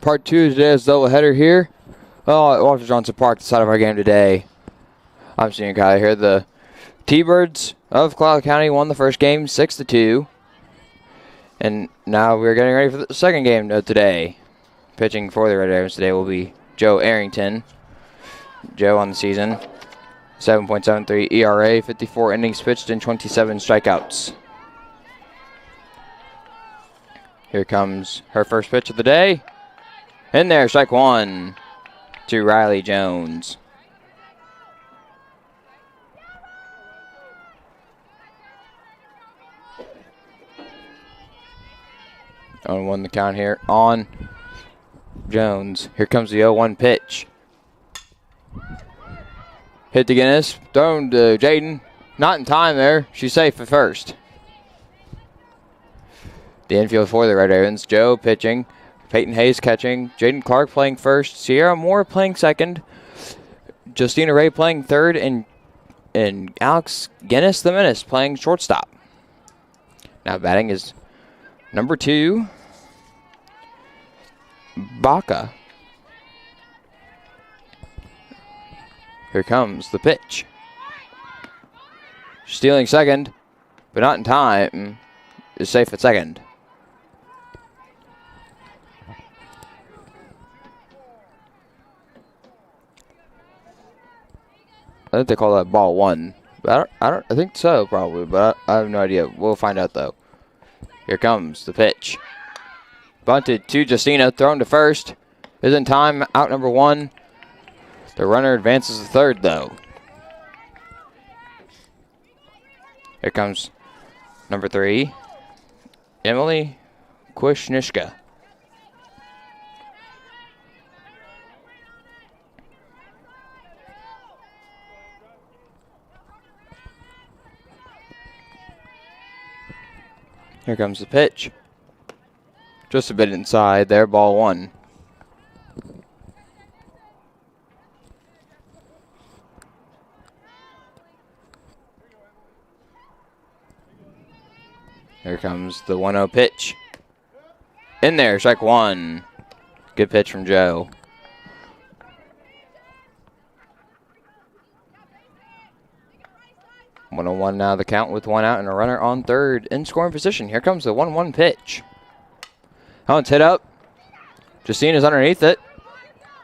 Part 2 of today's doubleheader here. Well, at Walter Johnson Park, the side of our game today. I'm Senior Kylie here. The T-Birds of Cloud County won the first game 6-2. And now we're getting ready for the second game of today. Pitching for the Red Ravens today will be Joe Arrington. Joe on the season, 7.73 ERA, 54 innings pitched, and 27 strikeouts. Here comes her first pitch of the day. In there, strike one to Riley Jones. On one the count here on Jones. Here comes the 0-1 pitch. Hit to Guinness, thrown to Jaden. Not in time there. She's safe at first. The infield for the Red Ravens. Joe pitching. Peyton Hayes catching. Jaden Clark playing first. Sierra Moore playing second. Justina Ray playing third. And Alex Guinness, the menace, playing shortstop. Now batting is number 2, Baca. Here comes the pitch. Stealing second, but not in time. Is safe at second. I think they call that ball one. But I think so probably, but I have no idea. We'll find out though. Here comes the pitch. Bunted to Justina, thrown to first. Is in time, out number 1. The runner advances to third, though. Here comes number 3, Emily Kwasniewska. Here comes the pitch. Just a bit inside there, ball 1. Here comes the 1-0 pitch. In there, strike 1. Good pitch from Joe. One on one now, the count with 1 out and a runner on third in scoring position. Here comes the 1-1 pitch. That one's hit up. Justina's underneath it.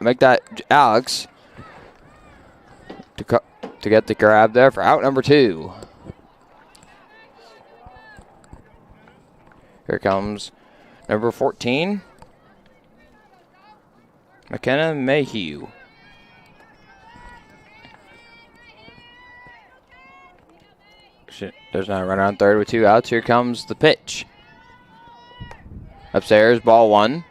Make that Alex to get the grab there for out number 2. Here comes number 14, McKenna Mayhew. There's not a runner on third with 2 outs. Here comes the pitch. Upstairs, ball 1.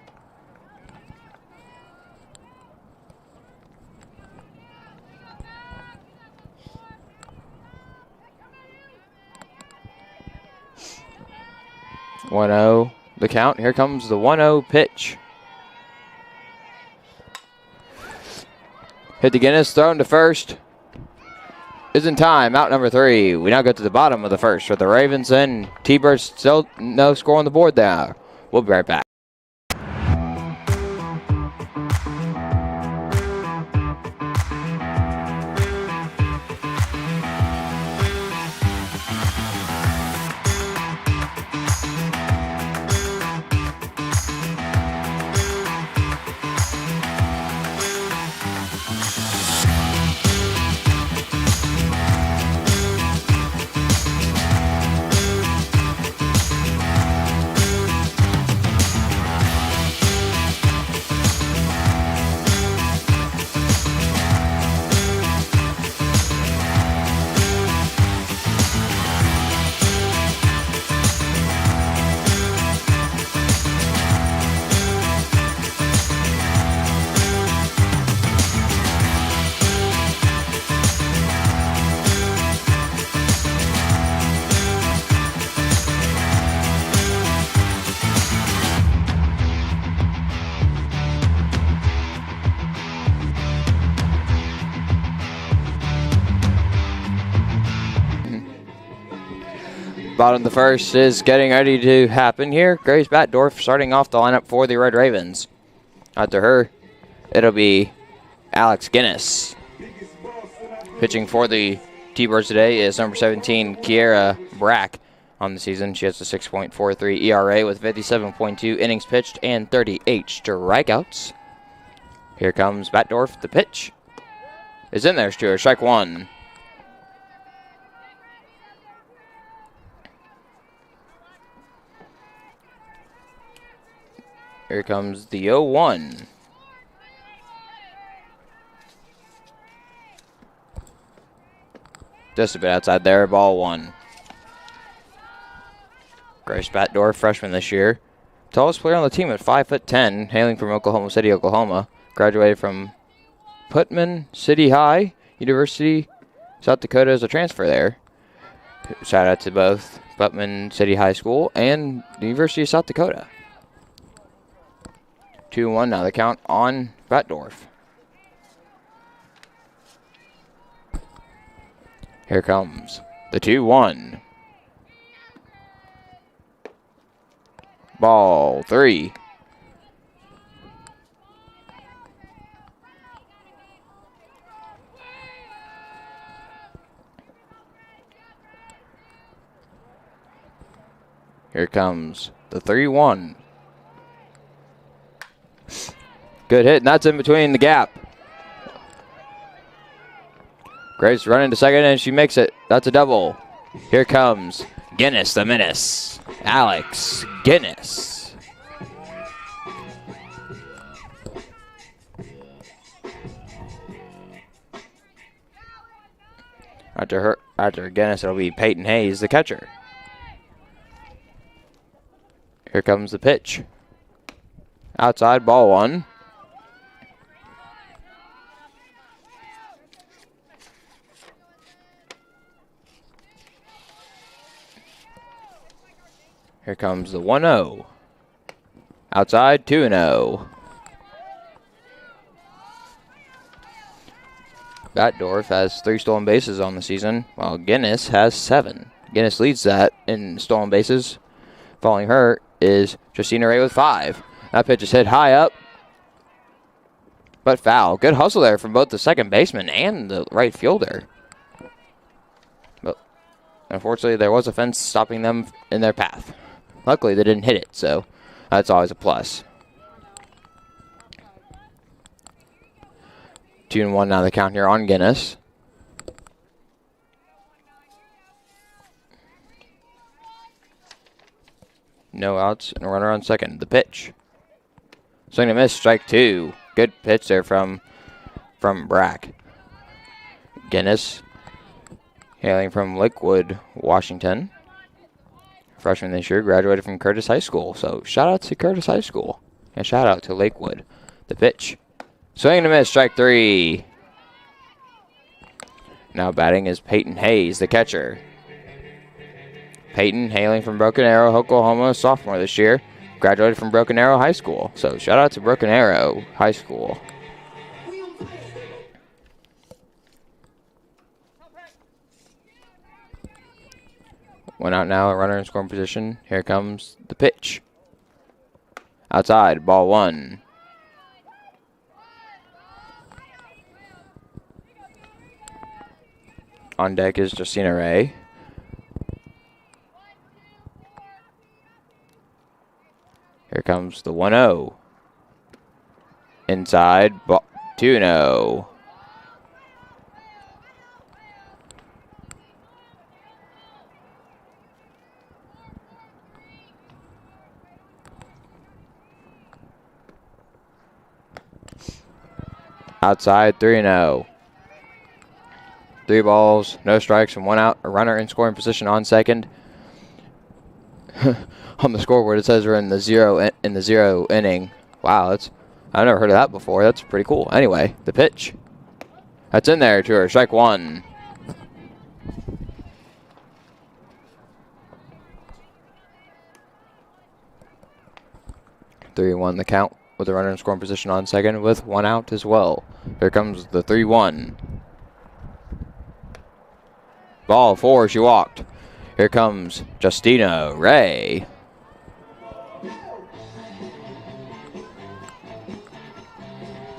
(1-0) the count. Here comes the 1-0 pitch. Hit to Guinness, thrown to first. Is in time, out number 3. We now go to the bottom of the first for the Ravens, and T-Birds still no score on the board there. We'll be right back. Bottom of the first is getting ready to happen here. Graves Batdorf starting off the lineup for the Red Ravens. After her, it'll be Alex Guinness. Pitching for the T-Birds today is number 17, Kiera Brack. On the season, she has a 6.43 ERA with 57.2 innings pitched and 38 strikeouts. Here comes Batdorf. The pitch is in there, Stuart. Strike one. Here comes the 0-1. Just a bit outside there, ball one. Grace Batdorf, freshman this year. Tallest player on the team at 5'10", hailing from Oklahoma City, Oklahoma. Graduated from Putman City High University, South Dakota as a transfer there. Shout out to both Putman City High School and the University of South Dakota. 2-1 now the count on Batdorf. Here comes the 2-1. Ball three. Here comes the 3-1. Good hit, and that's in between the gap. Grace running to second, and she makes it. That's a double. Here comes Guinness, the menace. Alex Guinness. After Guinness, it'll be Peyton Hayes, the catcher. Here comes the pitch. Outside, ball one. Here comes the 1-0. Outside, 2-0. Batdorf has 3 stolen bases on the season, while Guinness has 7. Guinness leads that in stolen bases. Following her is Justina Ray with 5. That pitch is hit high up, but foul. Good hustle there from both the second baseman and the right fielder. But unfortunately, there was a fence stopping them in their path. Luckily, they didn't hit it, so that's always a plus. 2-1 now the count here on Guinness. No outs and a runner on second. The pitch. Swing and miss, strike two. Good pitch there from Brack. Guinness, hailing from Lakewood, Washington. Freshman this year, graduated from Curtis High School. So shout out to Curtis High School. And shout out to Lakewood. The pitch. Swing and a miss, strike three. Now batting is Peyton Hayes, the catcher. Peyton, hailing from Broken Arrow, Oklahoma, sophomore this year. Graduated from Broken Arrow High School. So shout out to Broken Arrow High School. One out now, a runner in scoring position. Here comes the pitch. Outside, ball one. On deck is Justina Ray. Here comes the 1-0. Inside, 2-0. Outside, 3-0. 3 balls, no strikes, and 1 out. A runner in scoring position on second. On the scoreboard, it says we're in the zero inning. Wow, I've never heard of that before. That's pretty cool. Anyway, the pitch. That's in there to her. Strike one. Three one the count with a runner in scoring position on second with 1 out as well. Here comes the 3-1. Ball 4, she walked. Here comes Justina Ray.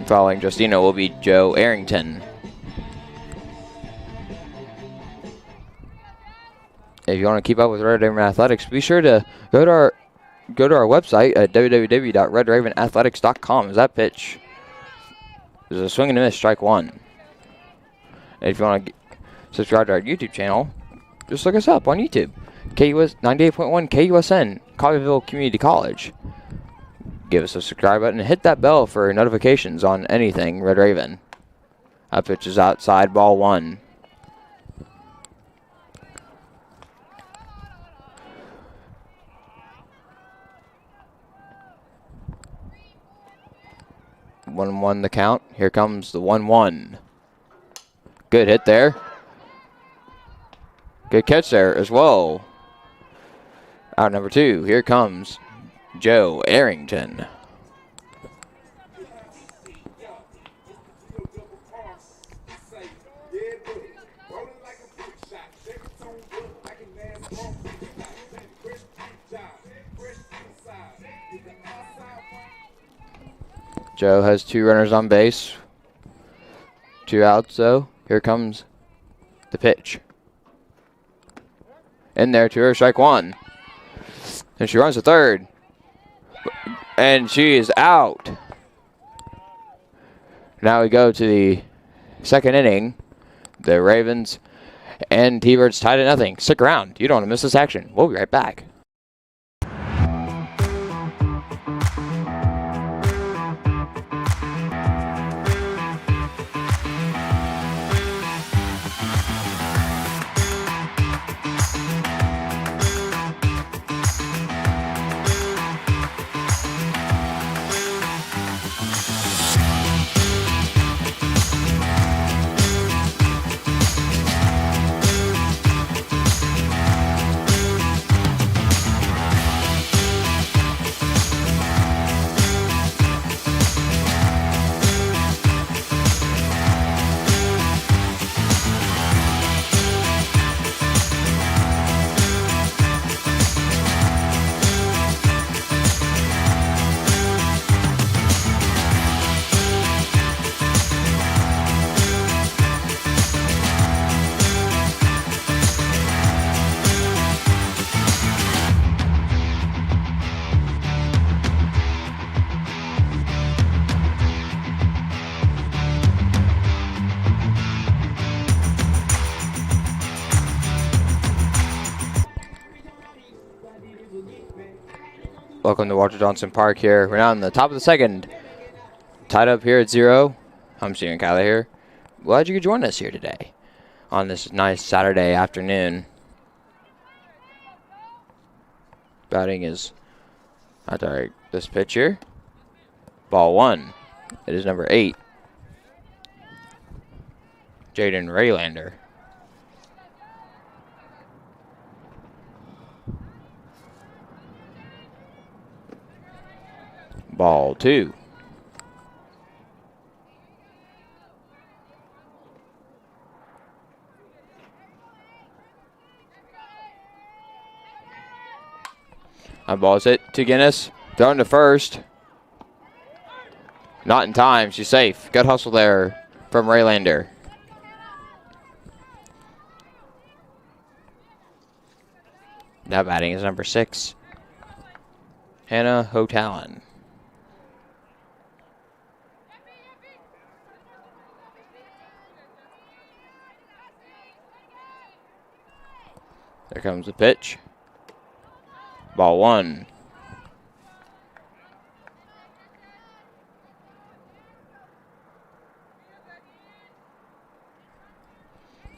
Following Justina will be Joe Arrington. If you want to keep up with Red Raven Athletics, be sure to go to our website at www.redravenathletics.com. As that pitch is a swing and a miss, strike one. And if you want to subscribe to our YouTube channel, just look us up on YouTube. KUS 98.1 KUSN, Coffeyville Community College. Give us a subscribe button and hit that bell for notifications on anything Red Raven. That pitch is outside, ball one. One the count. Here comes the 1-1. Good hit there. Good catch there as well. Out number two. Here comes Joe Arrington. Joe has two runners on base. Two outs, though. Here comes the pitch. In there to her, strike one. And she runs to third. And she is out. Now we go to the second inning. The Ravens and T-Birds tied at 0. Stick around. You don't want to miss this action. We'll be right back. Welcome to Walter Johnson Park here. We're now in the top of the second. Tied up here at 0. I'm Steven Kyler here. Glad you could join us here today on this nice Saturday afternoon. Batting is this pitch here. Ball one. It is number 8. Jaden Raylander. Ball two. That ball's hit to Guinness. Thrown to first. Not in time. She's safe. Good hustle there from Raylander. Now batting is number 6. Hannah Hotalon. There comes the pitch. Ball one.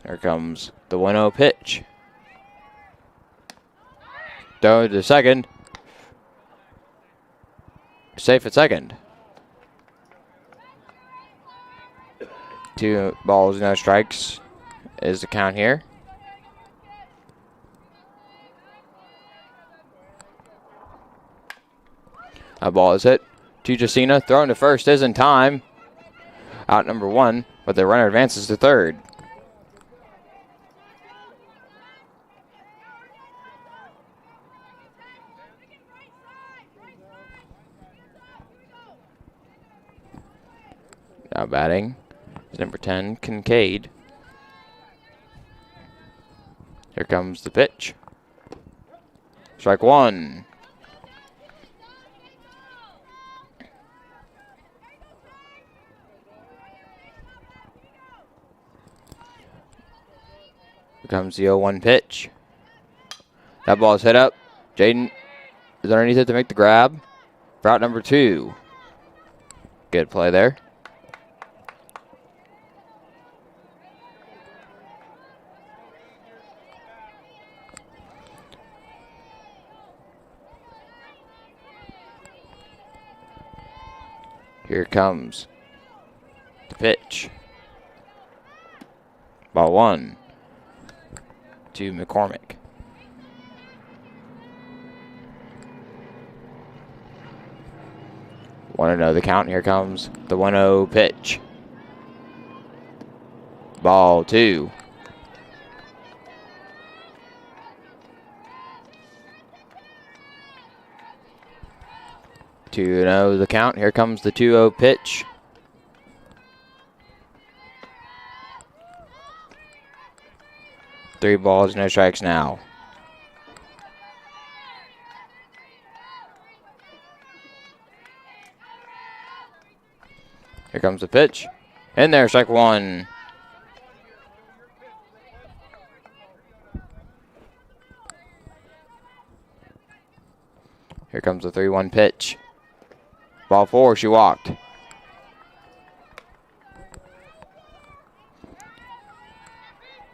There comes the 1-0 pitch. Down to second. Safe at second. 2 balls, no strikes is the count here. That ball is hit to Justina. Thrown to first is in time. Out number 1, but the runner advances to third. Now batting is number 10, Kincaid. Here comes the pitch. Strike one. Here comes the 0-1 pitch. That ball is hit up. Jaden is underneath it to make the grab. For out number 2. Good play there. Here comes the pitch. Ball 1 to McCormick. Want to know the count? Here comes the 1-0 pitch. Ball 2. To know the count. Here comes the 2-0 pitch. Three balls, no strikes now. Here comes the pitch. In there, strike one. Here comes the 3-1 pitch. Ball 4, she walked.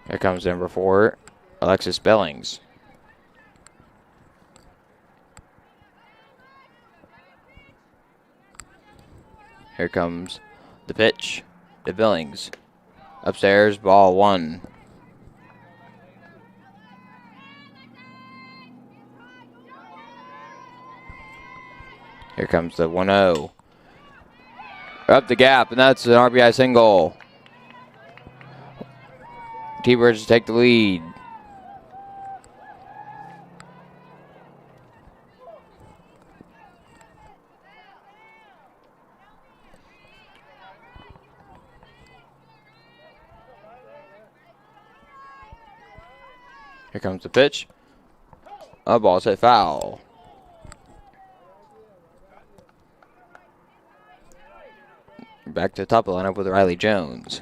Here comes number 4, Alexis Billings. Here comes the pitch to Billings. Upstairs, ball 1. Here comes the 1-0. Up the gap, and that's an RBI single. T-Birds take the lead. Here comes the pitch. A ball's hit foul. Back to the top of the lineup with Riley Jones.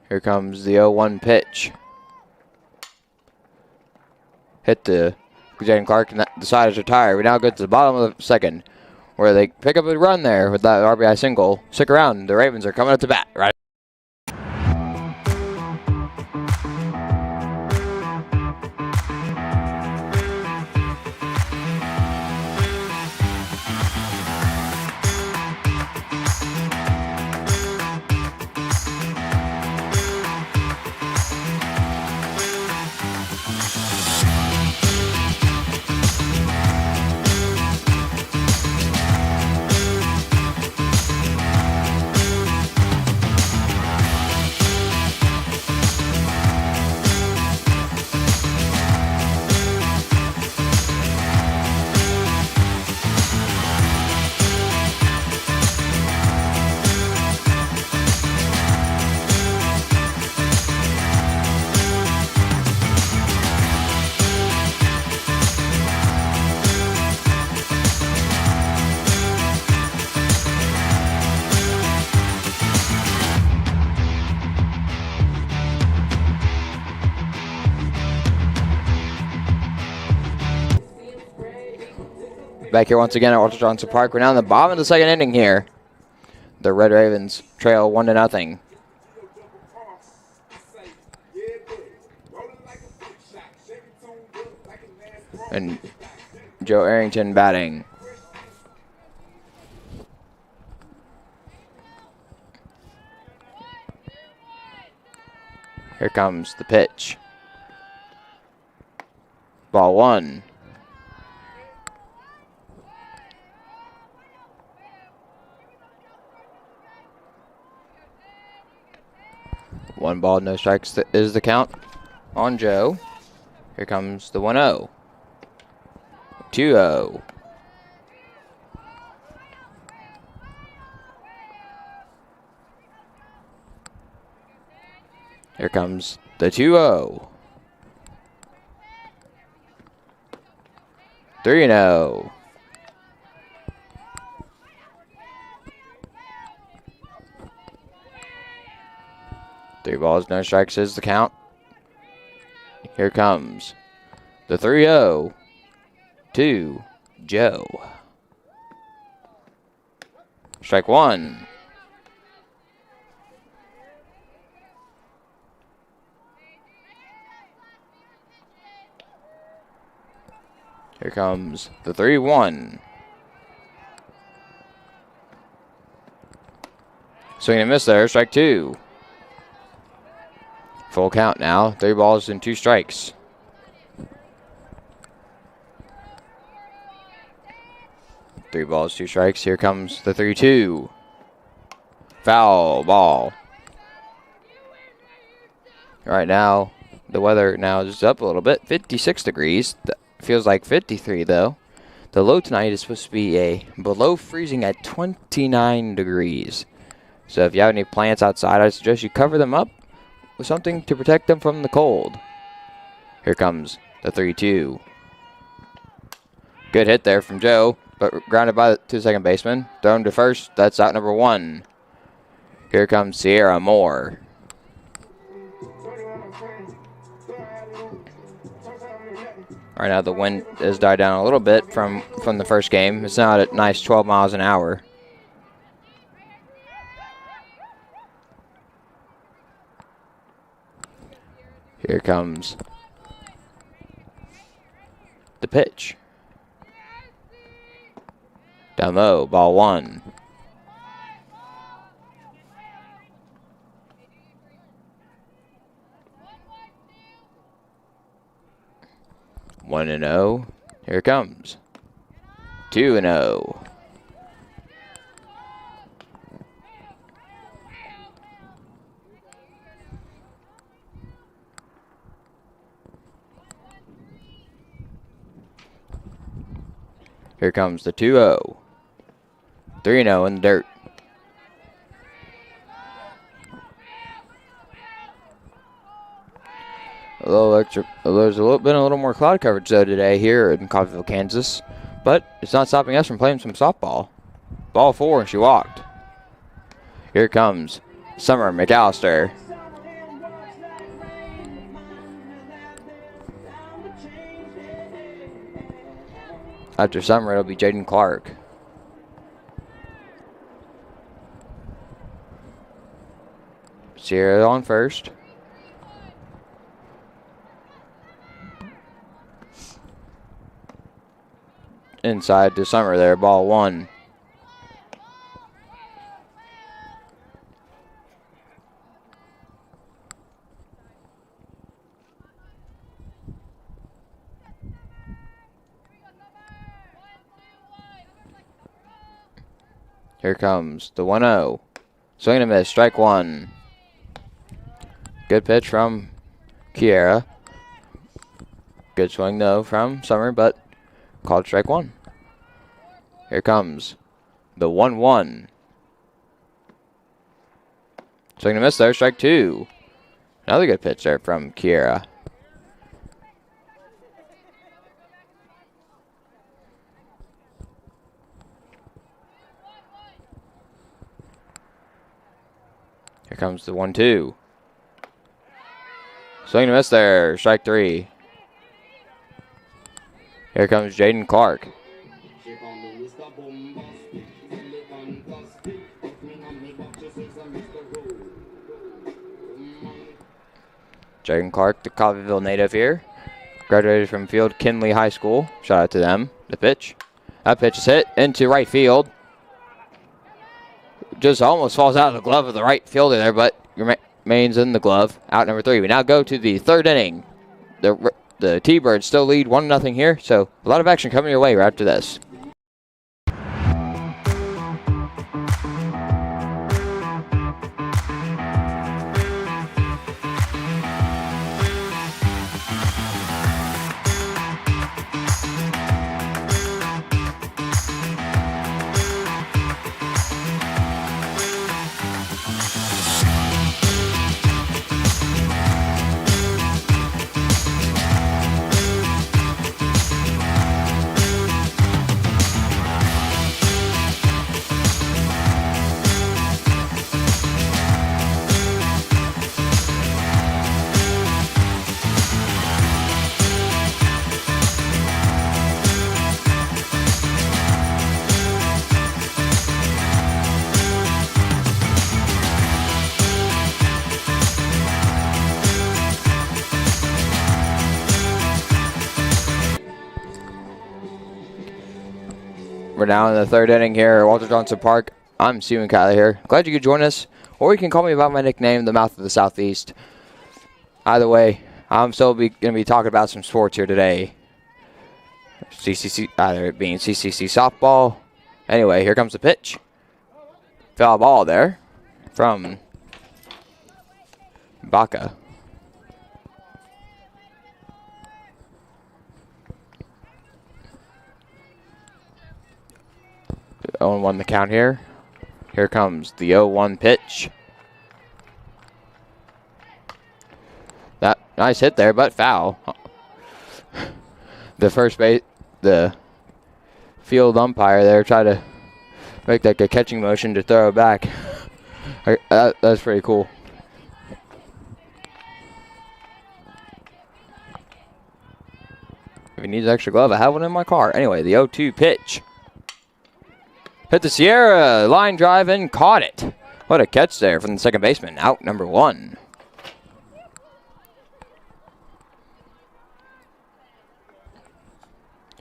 Here comes the 0-1 pitch. Hit the Jaden Clark and decides to retire. We now go to the bottom of the second where they pick up a run there with that RBI single. Stick around. The Ravens are coming up to bat. Right. Back here once again at Walter Johnson Park. We're now in the bottom of the second inning here. The Red Ravens trail 1-0. And Joe Arrington batting. Here comes the pitch. Ball 1. 1 ball, no strikes is the count on Joe. Here comes the 1-0. 2-0. Here comes the 2-0. 3-0. Three balls, no strikes is the count. Here comes the 3-0 to Joe. Strike 1. Here comes the 3-1. Swing and miss there, strike 2. Full count now, 3 balls and 2 strikes. Three balls, 2 strikes. Here comes the 3-2. Foul ball. Right now, the weather now is up a little bit, 56 degrees. Feels like 53 though. The low tonight is supposed to be below freezing at 29 degrees. So if you have any plants outside, I suggest you cover them up with something to protect them from the cold. Here comes the 3-2. Good hit there from Joe, but grounded by the second baseman. Thrown to first. That's out number 1. Here comes Sierra Moore. Right now the wind has died down a little bit from the first game. It's now at a nice 12 miles an hour. Here comes the pitch. Down low, ball 1. One and 0. Here it comes. 2-0. Here comes the 2-0. 3-0 in the dirt. There's been a little more cloud coverage though today here in Coffeyville, Kansas, but it's not stopping us from playing some softball. Ball 4, and she walked. Here comes Summer McAllister. After Summer, it'll be Jaden Clark. Sierra on first. Inside to Summer there, ball 1. Here comes the 1-0. Swing and a miss, strike 1. Good pitch from Kiera. Good swing though from Summer, but called strike 1. Here comes the 1-1. Swing and a miss there, strike 2. Another good pitch there from Kiera. Here comes the 1-2. Swing and a miss there, strike 3. Here comes Jaden Clark. Jaden Clark, the Coffeyville native here. Graduated from Field Kinley High School. Shout out to them. The pitch. That pitch is hit into right field. Just almost falls out of the glove of the right fielder there, but remains in the glove. Out number 3. We now go to the 3rd inning. The T-Birds still lead 1-0 here, so a lot of action coming your way right after this. We're now in the third inning here at Walter Johnson Park. I'm Steven Kylie here. Glad you could join us, or you can call me by my nickname, the Mouth of the Southeast. Either way, I'm still going to be talking about some sports here today. CCC, either it being CCC softball. Anyway, here comes the pitch. Foul ball there from Baca. 0-1 the count here. Here comes the 0-1 pitch. That nice hit there, but foul. The first base, the field umpire there tried to make like a catching motion to throw it back. That's pretty cool. If he needs an extra glove, I have one in my car. Anyway, the 0-2 pitch. Hit the Sierra, line drive, and caught it. What a catch there from the second baseman. Out number 1.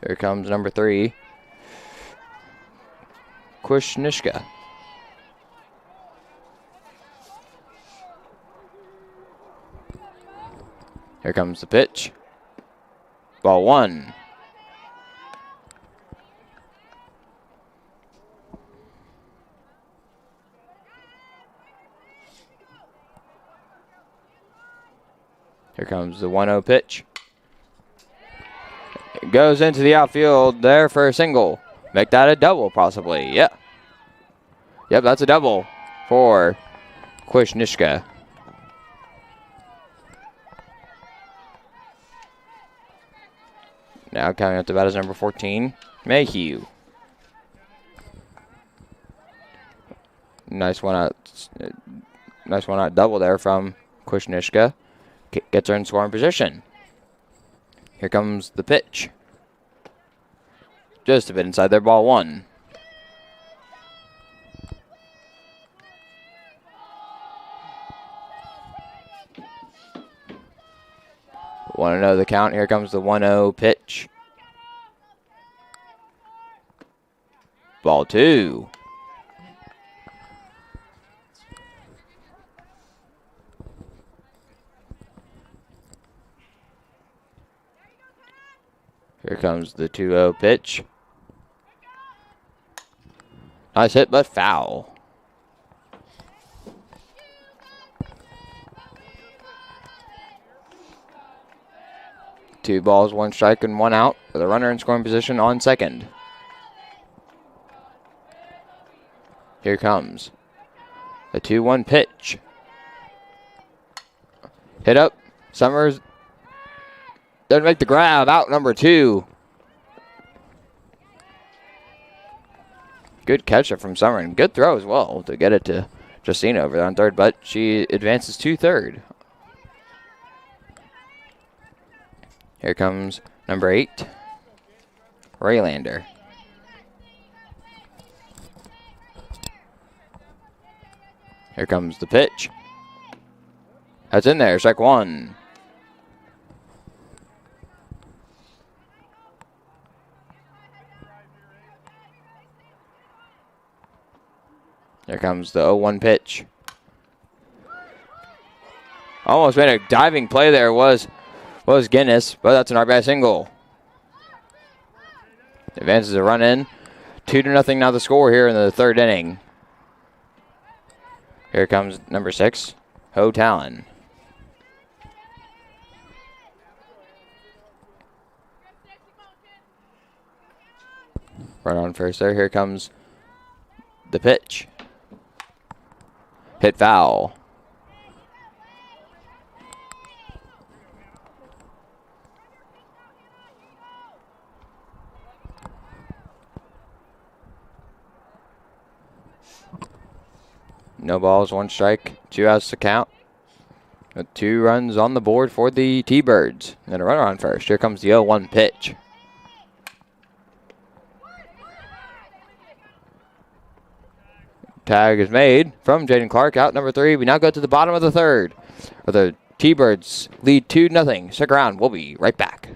Here comes number 3, Kushnishka. Here comes the pitch. Ball 1. Here comes the 1-0 pitch. It goes into the outfield there for a single. Make that a double, possibly. Yeah. Yep, that's a double for Kushnishka. Now counting up the bat is number 14, Mayhew. Nice one out double there from Kushnishka. Gets her in scoring position. Here comes the pitch. Just a bit inside there, ball 1. Want to know the count? Here comes the 1-0 pitch. Ball 2. Here comes the 2-0 pitch. Nice hit, but foul. Two balls, 1 strike, and 1 out with a runner in scoring position on second. Here comes the 2-1 pitch. Hit up. Summers doesn't make the grab. Out number 2. Good catch from Summer and good throw as well to get it to Justina over there on third, but she advances to third. Here comes number 8, Raylander. Here comes the pitch. That's in there, strike 1. Here comes the 0-1 pitch. Almost made a diving play there was Guinness, but that's an RBI single. Advances a run in. 2-0 now the score here in the third inning. Here comes number 6, Ho Talon. Right on first there. Here comes the pitch. Hit foul. No balls, 1 strike, 2 outs to count. With 2 runs on the board for the T-Birds. And a runner on first. Here comes the 0-1 pitch. Tag is made from Jaden Clark. Out number 3. We now go to the bottom of the third, where the T-Birds lead 2-0. Stick around. We'll be right back.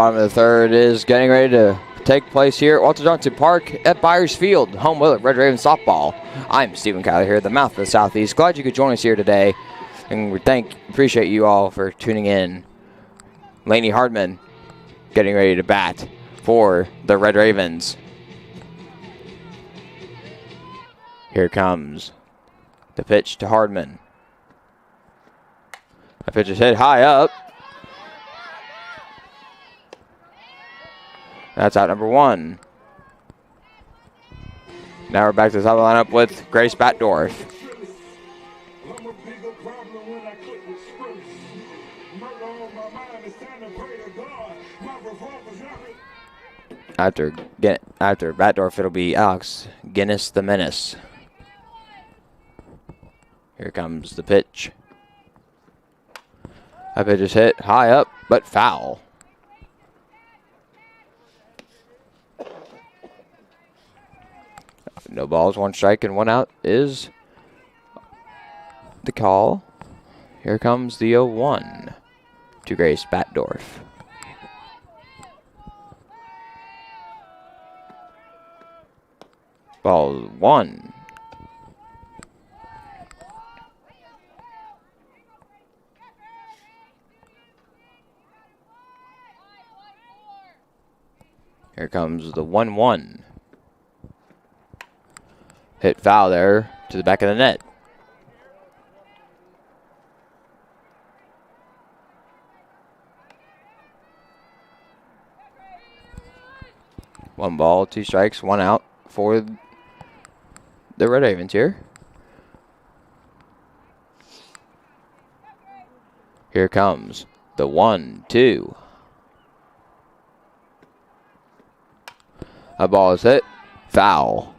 bottom of the third is getting ready to take place here at Walter Johnson Park at Byers Field, home of Red Raven softball. I'm Stephen Kyler here, the mouth of the Southeast. Glad you could join us here today, and we appreciate you all for tuning in. Laney Hardman getting ready to bat for the Red Ravens. Here comes the pitch to Hardman. The pitch is hit high up. That's out number 1. Now we're back to the top of the lineup with Grace Batdorf. After Batdorf, it'll be Alex Guinness the Menace. Here comes the pitch. That pitch is hit high up, but foul. No balls, 1 strike, and 1 out is the call. Here comes the 0-1 to Grace Batdorf. Ball 1. Here comes the 1-1. Hit foul there to the back of the net. One ball, 2 strikes, 1 out for the Red Ravens here. Here comes the 1-2. A ball is hit. Foul.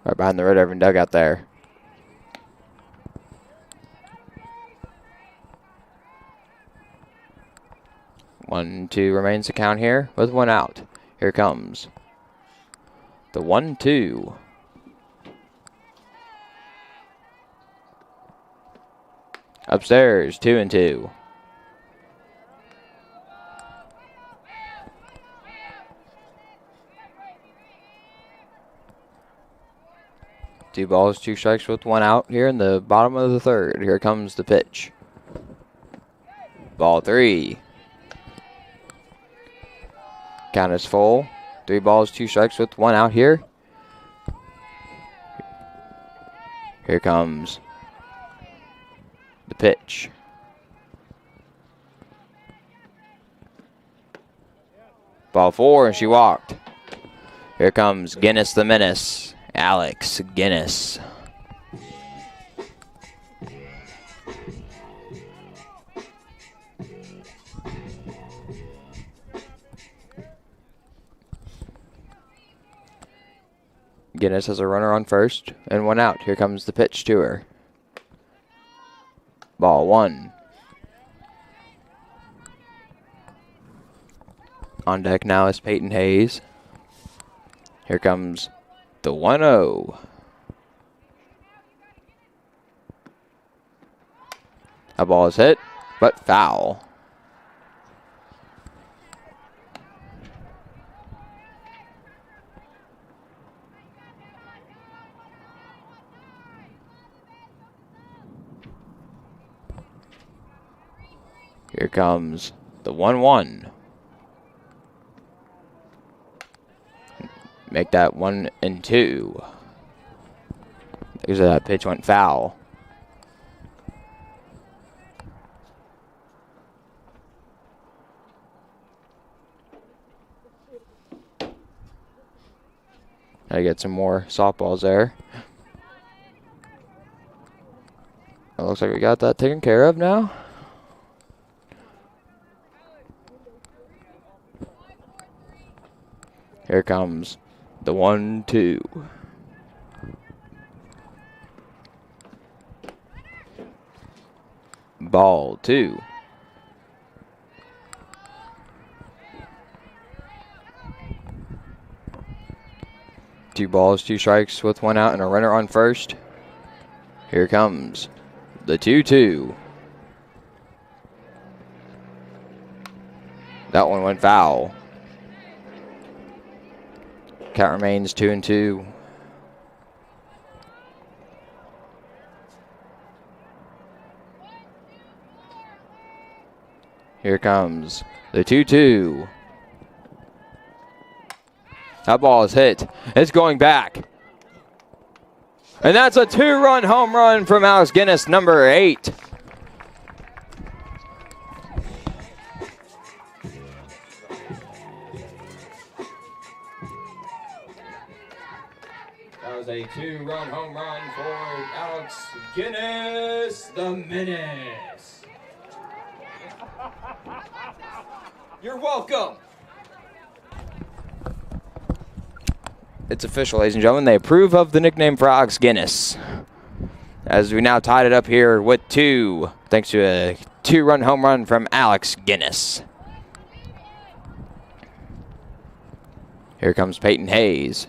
Right behind the Red Raven dugout there. One, 2 remains to count here with 1 out. Here comes the 1-2. Upstairs, 2-2. Two balls, 2 strikes with 1 out here in the bottom of the third. Here comes the pitch. Ball 3. Count is full. 3 balls, 2 strikes with 1 out here. Here comes the pitch. Ball 4, and she walked. Here comes Guinness the Menace. Alex Guinness. Guinness has a runner on first and 1 out. Here comes the pitch to her. Ball 1. On deck now is Peyton Hayes. Here comes the 1-0. A ball is hit, but foul. Here comes the 1-1. Make that 1-2. Because that pitch went foul. Gotta get some more softballs there. It looks like we got that taken care of now. Here comes the 1-2. Ball 2. Two balls, 2 strikes with 1 out and a runner on first. Here comes the 2-2. That one went foul. Count remains 2-2. Here comes the 2-2. That ball is hit. It's going back. And that's a 2-run home run from Alex Guinness, number 8. That was a 2-run home run for Alex Guinness, the Menace. You're welcome. It's official, ladies and gentlemen. They approve of the nickname for Alex Guinness. As we now tied it up here with 2, thanks to a 2-run home run from Alex Guinness. Here comes Peyton Hayes.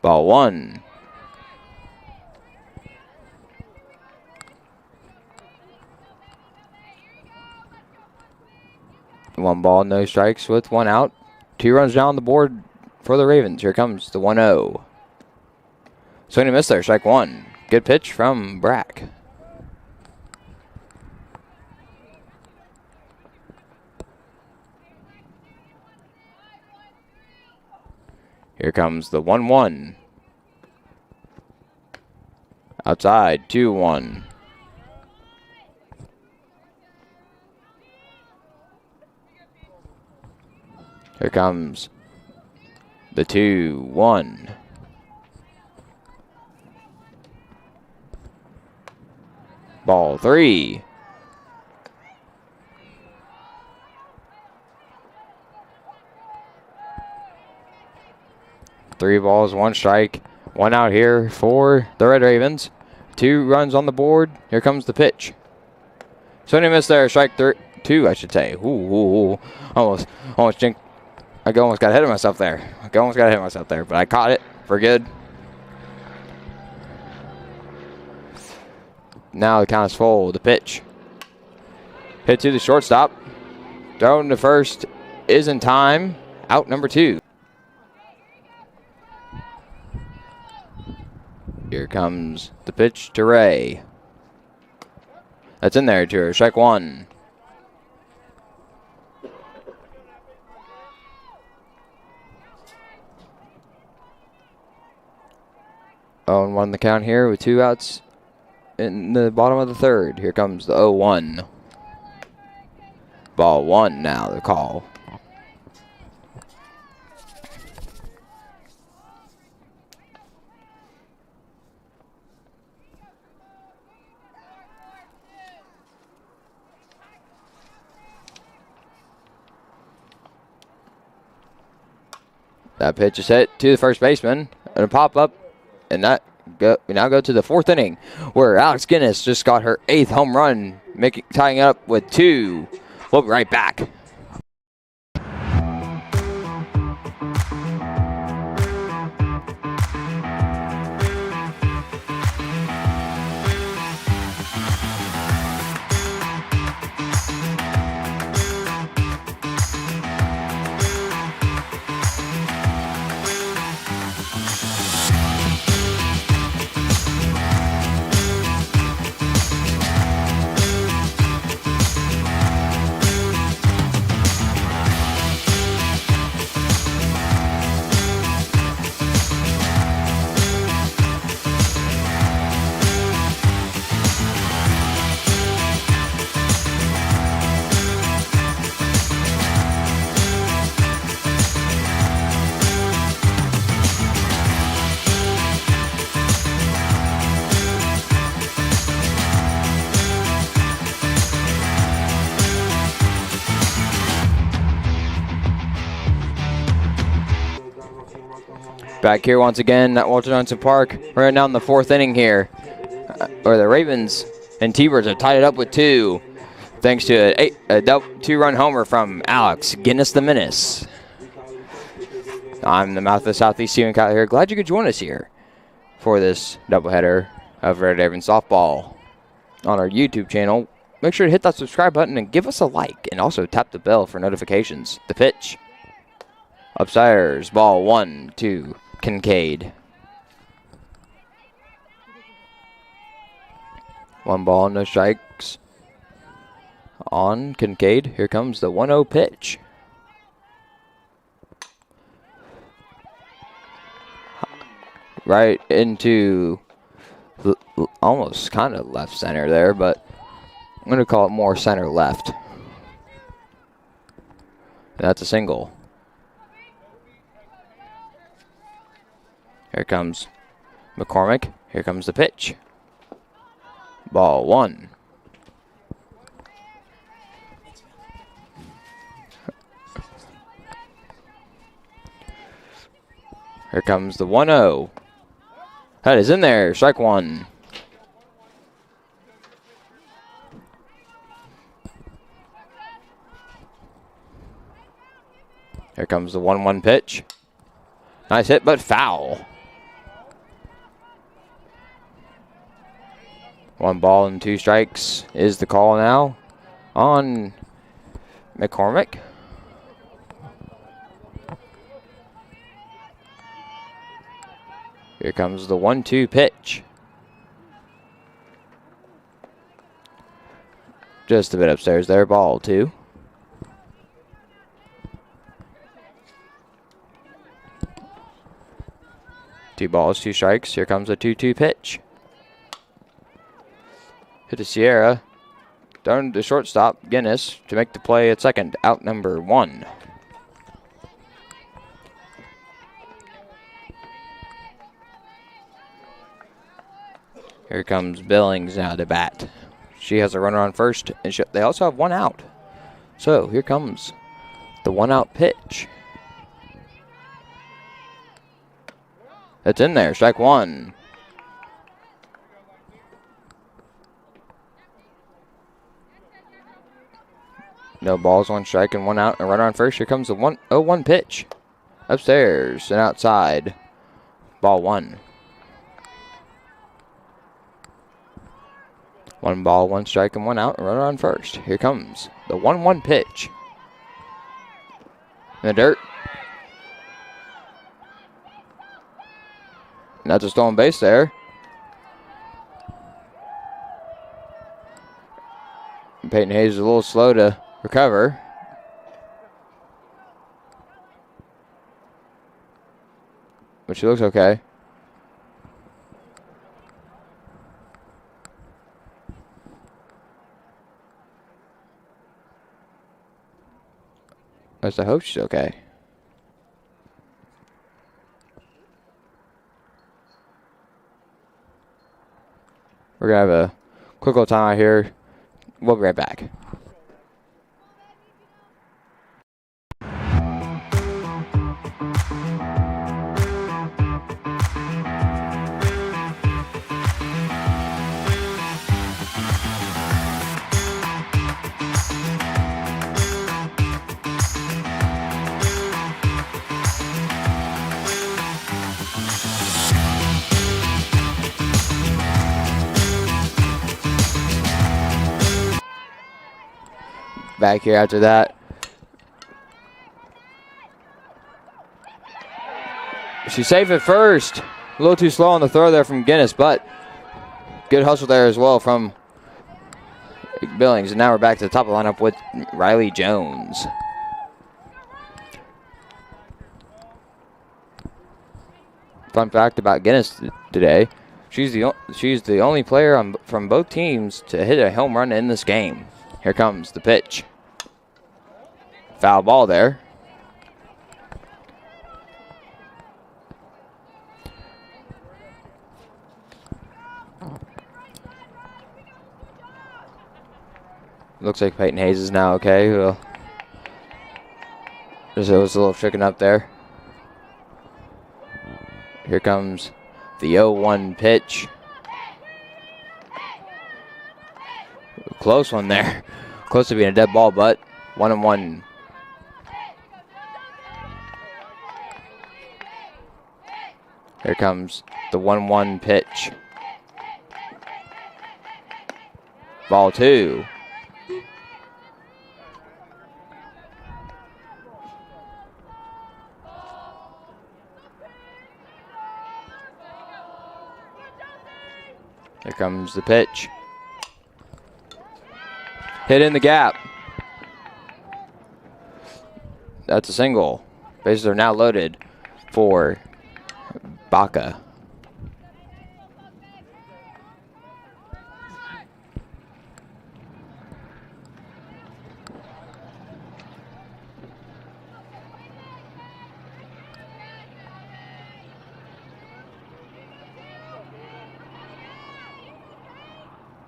Ball 1. One ball, no strikes with 1 out. 2 runs down the board for the Ravens. Here comes the 1-0. Swing and miss there, strike 1. Good pitch from Brack. Here comes the 1-1. Outside, 2-1. Here comes the 2-1. Ball 3. Three balls, 1 strike, 1 out here for the Red Ravens. 2 runs on the board. Here comes the pitch. Swing and miss there, strike 2, I should say. Ooh. Almost jinked. I almost got ahead of myself there. But I caught it for good. Now the count is full. The pitch. Hit to the shortstop. Thrown to first is in time. Out number 2. Here comes the pitch to Ray. That's in there, to strike 1. Oh, and 1 the count here with 2 outs in the bottom of the 3rd. Here comes the 0-1. Ball 1 now, the call. That pitch is hit to the first baseman. And a pop-up. And we now go to the 4th inning, where Alex Guinness just got her 8th home run, tying it up with 2. We'll be right back. Back here once again at Walter Johnson Park. We're now in the 4th inning here, where the Ravens and T-Birds have tied it up with 2, thanks to a 2-run homer from Alex Guinness the Menace. I'm the mouth of the Southeast, Stephen Kyle here. Glad you could join us here for this doubleheader of Red Ravens softball on our YouTube channel, make sure to hit that subscribe button and give us a like. And also tap the bell for notifications. The pitch. Upstairs. Ball 1, 2. Kincaid. 1 ball, no strikes. On Kincaid. Here comes the 1-0 pitch. Right into almost kind of left center there, but I'm going to call it more center left. That's a single. Here comes McCormick. Here comes the pitch. Ball 1. Here comes the 1-0. That is in there. Strike 1. Here comes the 1-1 pitch. Nice hit, but foul. 1 ball and 2 strikes is the call now on McCormick. Here comes the 1-2 pitch. Just a bit upstairs there. Ball 2. Two balls, 2 strikes. Here comes a 2-2 pitch. Hit to Sierra. Down to shortstop, Guinness, to make the play at second. Out number 1. Here comes Billings now to bat. She has a runner on first, and they also have 1 out. So here comes the 1-out pitch. It's in there. Strike 1. No balls, 1 strike, and 1 out. A runner on first. Here comes the 1-0-1 pitch. Upstairs and outside. Ball 1. 1 ball, 1 strike, and 1 out. A runner on first. Here comes the 1-1 pitch. In the dirt. And that's a stolen base there. Peyton Hayes is a little slow to recover. But she looks okay. At least I hope she's okay. We're going to have a quick little time out here. We'll be right back. Back here after that. She's safe at first. A little too slow on the throw there from Guinness, but good hustle there as well from Billings. And now we're back to the top of the lineup with Riley Jones. Fun fact about Guinness today, she's the only player from both teams to hit a home run in this game. Here comes the pitch. Foul ball there. Looks like Peyton Hayes is now okay. Well, there's a little chicken up there. Here comes the 0-1 pitch. Close one there. Close to being a dead ball, but 1-1. Here comes the 1-1 pitch. Ball 2. Here comes the pitch. Hit in the gap. That's a single. Bases are now loaded for Baca.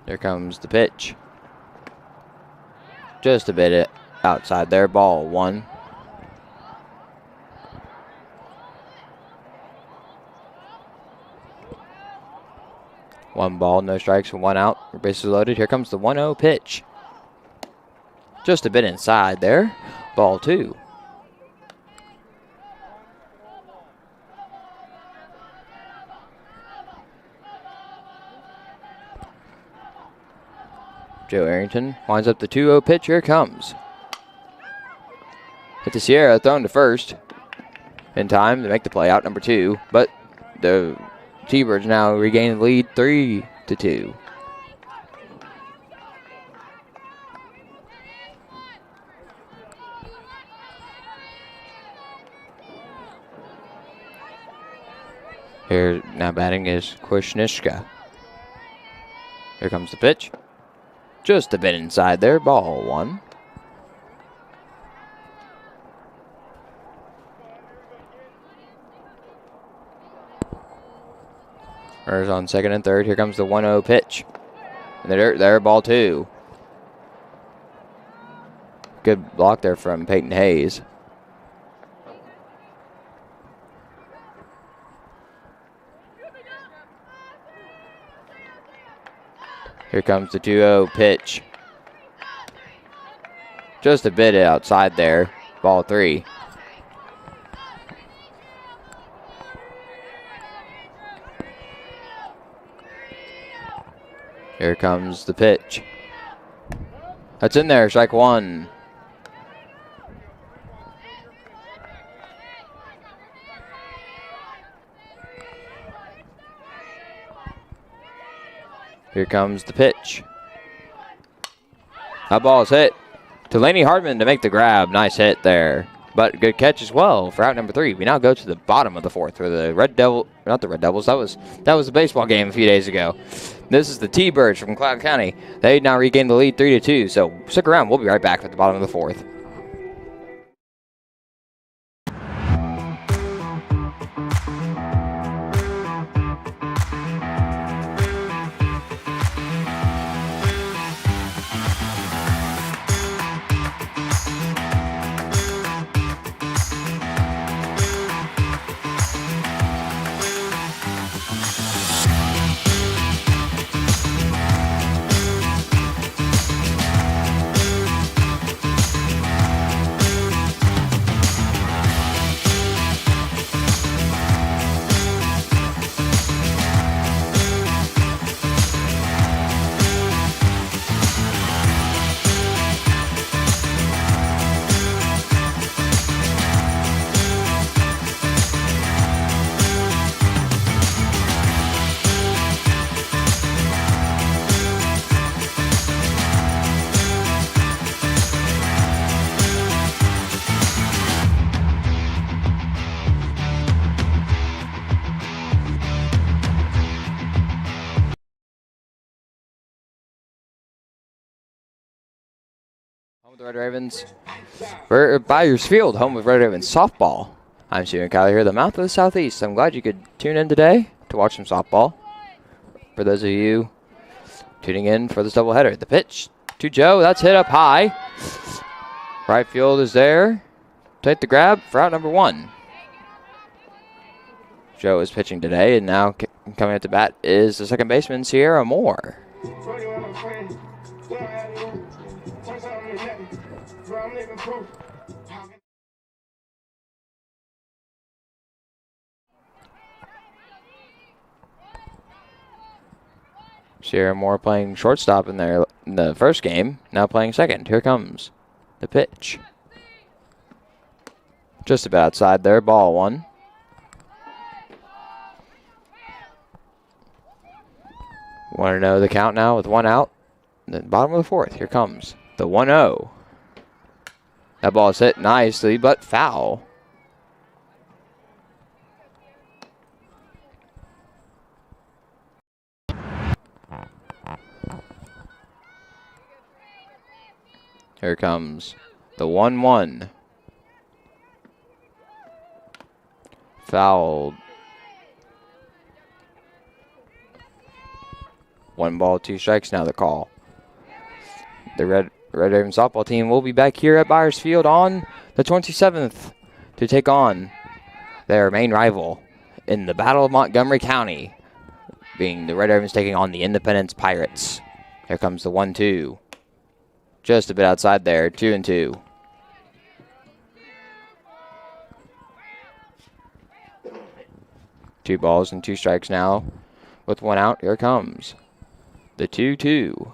Here comes the pitch. Just a bit outside there. Ball 1. One ball, no strikes, 1 out. Bases loaded. Here comes the 1-0 pitch. Just a bit inside there. Ball 2. Joe Arrington winds up the 2-0 pitch. Here it comes. Hit to Sierra, thrown to first. In time to make the play out, number 2. But the T-Birds now regain the lead 3-2. Here now batting is Kwasniewska. Here comes the pitch. Just a bit inside there. Ball 1. Runners on second and third. Here comes the 1-0 pitch. In the dirt there. Ball 2. Good block there from Peyton Hayes. Here comes the 2-0 pitch. Just a bit outside there. Ball 3. Here comes the pitch. That's in there. Strike 1. Here comes the pitch. That ball is hit. Delaney Hardman to make the grab. Nice hit there. But good catch as well for out number 3. We now go to the bottom of the 4th for the Red Devil, not the Red Devils. That was the baseball game a few days ago. This is the T-Birds from Cloud County. They now regain the lead 3-2. So stick around. We'll be right back at the bottom of the 4th. The Red Ravens. We're at Byers Field, home of Red Ravens softball. I'm Steven Kyler here, the mouth of the Southeast. I'm glad you could tune in today to watch some softball. For those of you tuning in for this doubleheader, the pitch to Joe. That's hit up high. Right field is there. Take the grab for out number 1. Joe is pitching today, and now coming at the bat is the second baseman, Sierra Moore. Sierra Moore playing shortstop in the first game, now playing second. Here comes the pitch. Just about outside there, ball 1. Want to know the count now with 1 out? The bottom of the 4th. Here comes the 1-0. That ball is hit nicely, but foul. Here comes the 1-1. Fouled. 1 ball, 2 strikes now the call. The Red Raven softball team will be back here at Byers Field on the 27th to take on their main rival in the Battle of Montgomery County, being the Red Ravens taking on the Independence Pirates. Here comes the 1-2. Just a bit outside there, 2-2. Two balls and 2 strikes now. With 1 out, here comes the 2-2.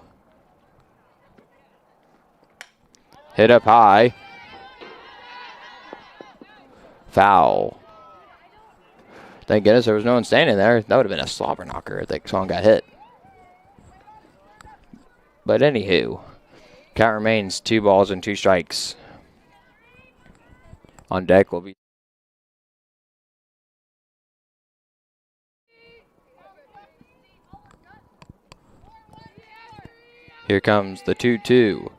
Hit up high. Foul. Thank goodness there was no one standing there. That would have been a slobber knocker if that song got hit. But anywho, count remains 2 balls and 2 strikes. On deck will be here comes the 2-2.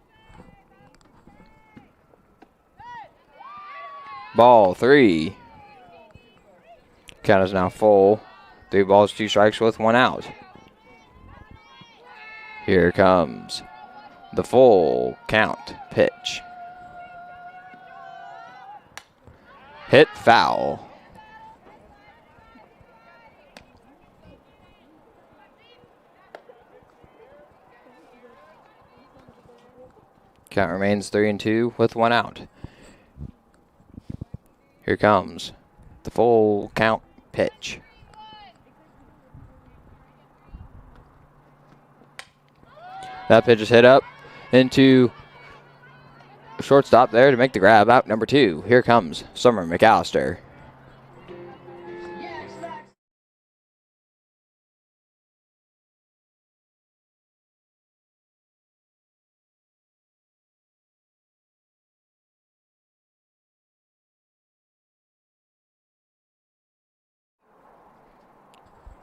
Ball 3. Count is now full. 3 balls, 2 strikes with 1 out. Here comes the full count pitch. Hit foul. Count remains 3-2 with 1 out. Here comes the full count pitch. That pitch is hit up into shortstop there to make the grab. Out number 2. Here comes Summer McAllister.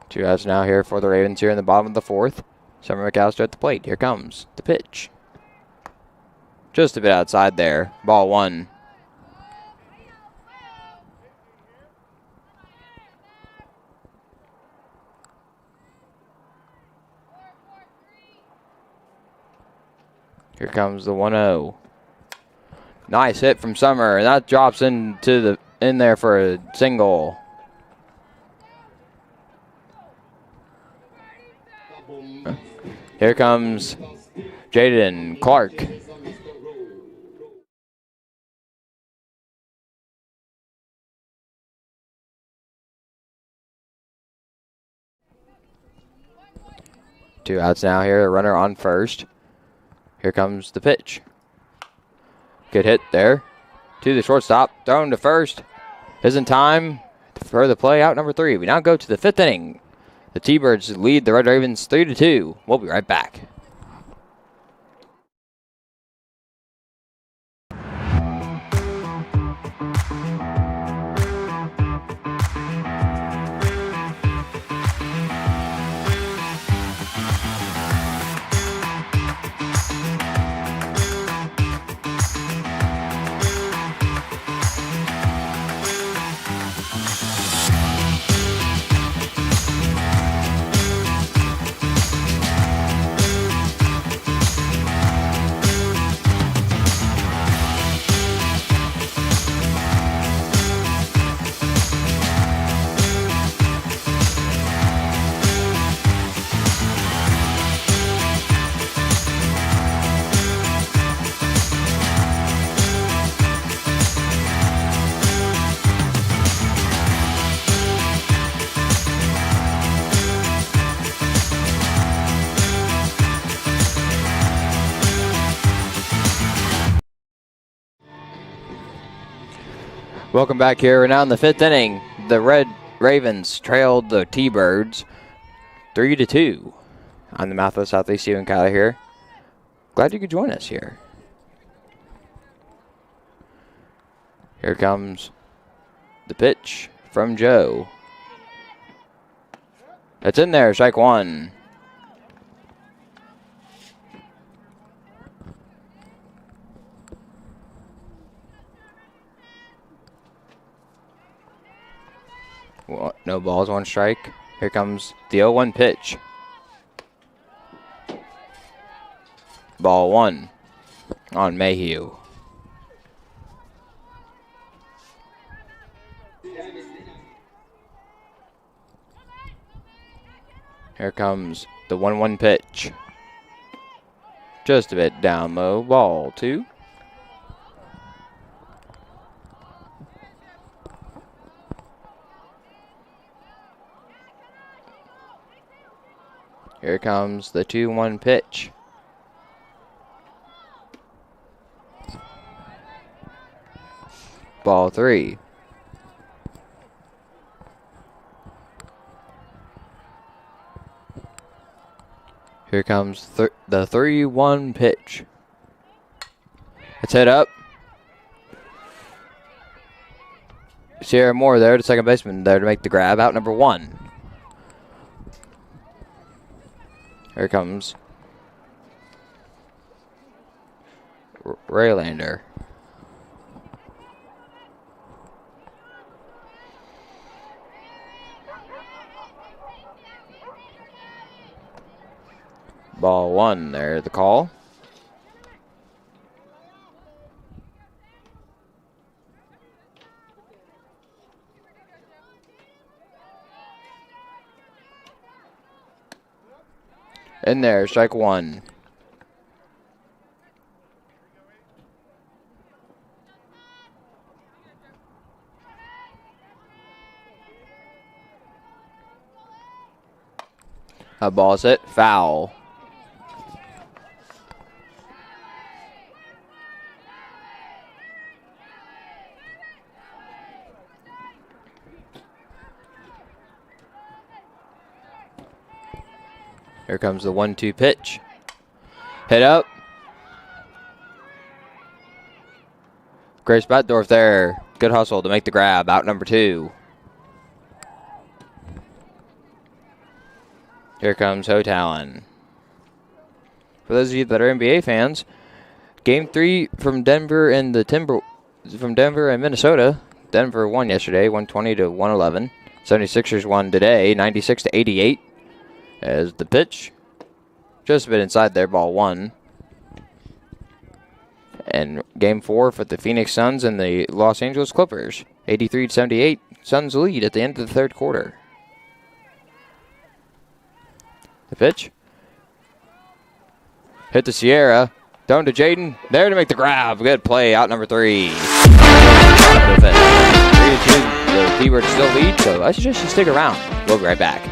Two outs now here for the Ravens here in the bottom of the 4th. Summer McAllister at the plate. Here comes the pitch. Just a bit outside there. Ball 1. Here comes the 1-0. Nice hit from Summer, and that drops in there for a single. Here comes Jaden Clark. Two outs now here, a runner on first. Here comes the pitch. Good hit there to the shortstop, thrown to first. Isn't time for the play. Out number 3. We now go to the 5th inning. The T-Birds lead the Red Ravens 3-2. We'll be right back. Welcome back here. We're now in the 5th inning. The Red Ravens trailed the T-Birds 3-2. I'm the Mouth of the Southeast, Stephen Kyler here. Glad you could join us here. Here comes the pitch from Joe. It's in there, strike one. Well, no balls, one strike. Here comes the 0-1 pitch. Ball one on Mayhew. Here comes the 1-1 pitch. Just a bit down low. Ball two. Here comes the 2-1 pitch. Ball three. Here comes the 3-1 pitch. It's hit up. Sierra Moore there, the second baseman there to make the grab. Out number one. Here comes Raylander. Ball one there, the call. In there, strike one. A ball's hit, foul. Here comes the 1-2 pitch. Hit up. Grace Batdorf there. Good hustle to make the grab. Out number two. Here comes Hotalon. For those of you that are NBA fans, Game 3 from Denver and Minnesota. Denver won yesterday, 120-111. 76ers won today, 96-88. As the pitch, just a bit inside there, ball one. And Game 4 for the Phoenix Suns and the Los Angeles Clippers, 83-78. Suns lead at the end of the third quarter. The pitch. Hit to Sierra. Down to Jaden. There to make the grab. Good play. Out number three. 3-2. The T-Birds still lead, so I suggest you stick around. We'll be right back.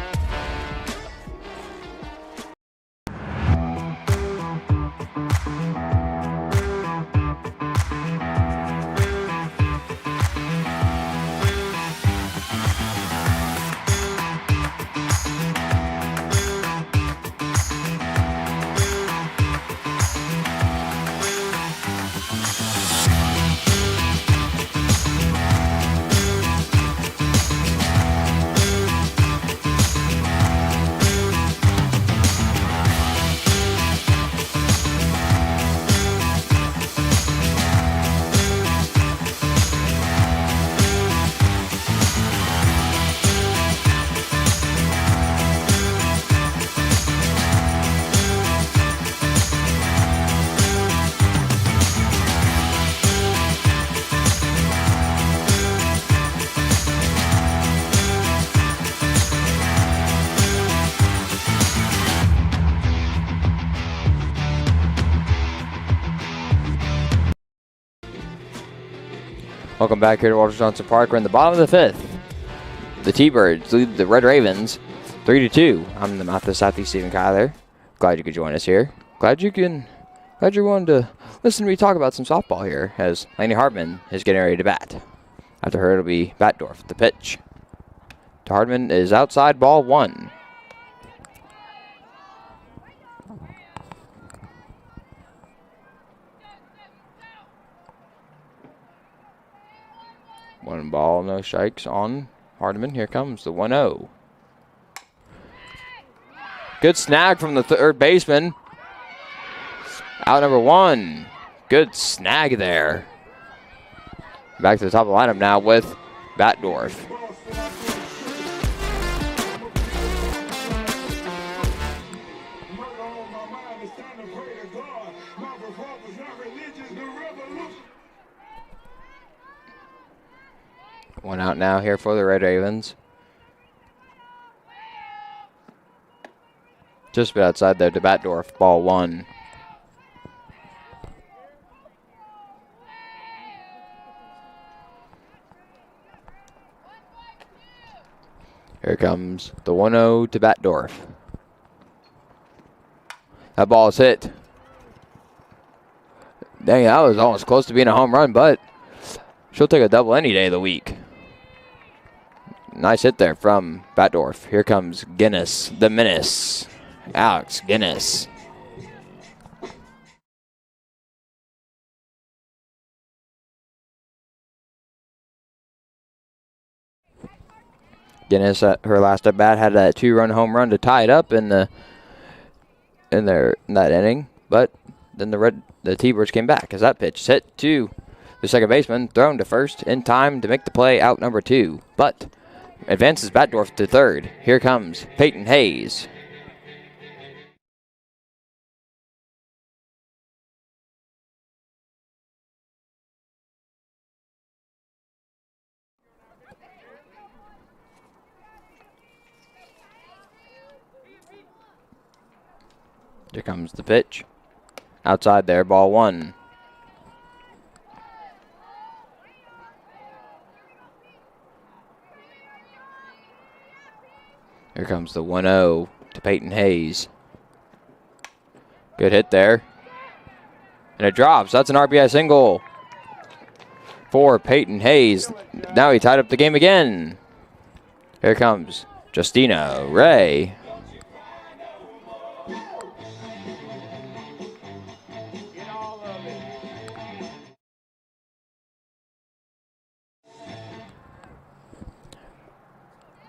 Welcome back here to Walter Johnson Park. We're in the bottom of the fifth. The T-Birds lead the Red Ravens 3-2. I'm the Mouth of the Southeast, Stephen Kyler. Glad you could join us here. Glad you're willing to listen to me talk about some softball here, as Laney Hardman is getting ready to bat. After her, it'll be Batdorf. The pitch to Hardman is outside, ball one. One ball, no strikes on Hardiman. Here comes the 1-0. Good snag from the third baseman. Out number 1. Good snag there. Back to the top of the lineup now with Batdorf. One out now here for the Red Ravens. Just a bit outside there to Batdorf, ball 1. Here comes the 1-0 to Batdorf. That ball is hit. Dang, that was almost close to being a home run, but she'll take a double any day of the week. Nice hit there from Batdorf. Here comes Guinness, the menace. Alex Guinness. Guinness at her last at bat had a 2-run home run to tie it up in that inning, but then the T-Birds came back as that pitch is hit to the second baseman, thrown to first in time to make the play, out number 2, but advances Batdorf to third. Here comes Peyton Hayes. Here comes the pitch. Outside there, ball 1. Here comes the 1-0 to Peyton Hayes. Good hit there. And it drops. That's an RBI single for Peyton Hayes. Now he tied up the game again. Here comes Justina Ray.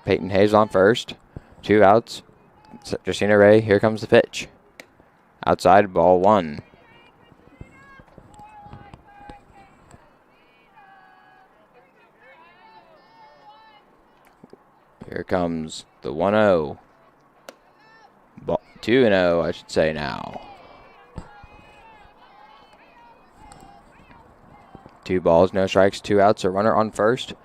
Peyton Hayes on first. 2 outs. Justina Ray, here comes the pitch. Outside, ball 1. Here comes the 1-0. 2-0, I should say now. 2 balls, no strikes, 2 outs, a runner on first.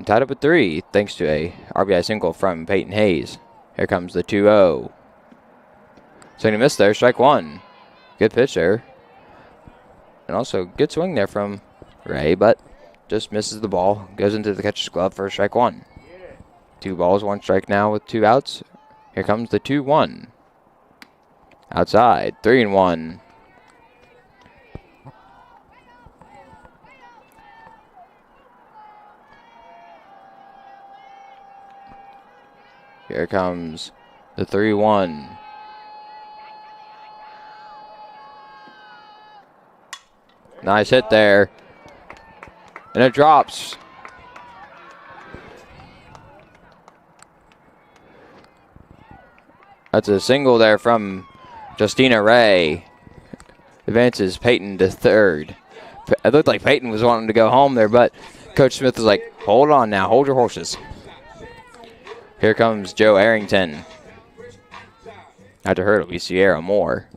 Tied up at 3, thanks to a RBI single from Peyton Hayes. Here comes the 2-0. So he missed there, strike 1. Good pitch there. And also good swing there from Ray, but just misses the ball. Goes into the catcher's glove for strike 1. 2 balls, 1 strike now with 2 outs. Here comes the 2-1. Outside, 3-1. Here comes the 3-1. Nice hit there. And it drops. That's a single there from Justina Ray. Advances Peyton to third. It looked like Peyton was wanting to go home there, but Coach Smith was like, hold on now, hold your horses. Here comes Joe Arrington. After her, it'll be Sierra Moore.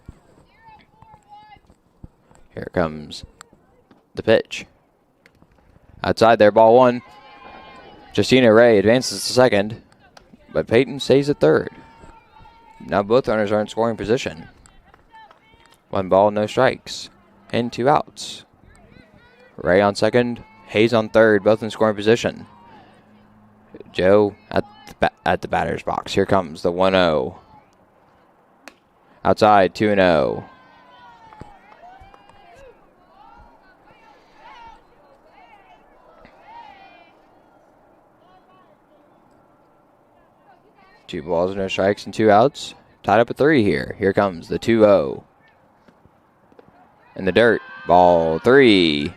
Here comes the pitch. Outside there, ball 1. Justina Ray advances to second, but Peyton stays at third. Now both runners are in scoring position. 1 ball, no strikes, and 2 outs. Ray on second, Hayes on third, both in scoring position. Joe at the batter's box. Here comes the 1-0. Outside, 2-0. Two balls, no strikes, and 2 outs. Tied up at 3 here. Here comes the 2-0. In the dirt, ball 3.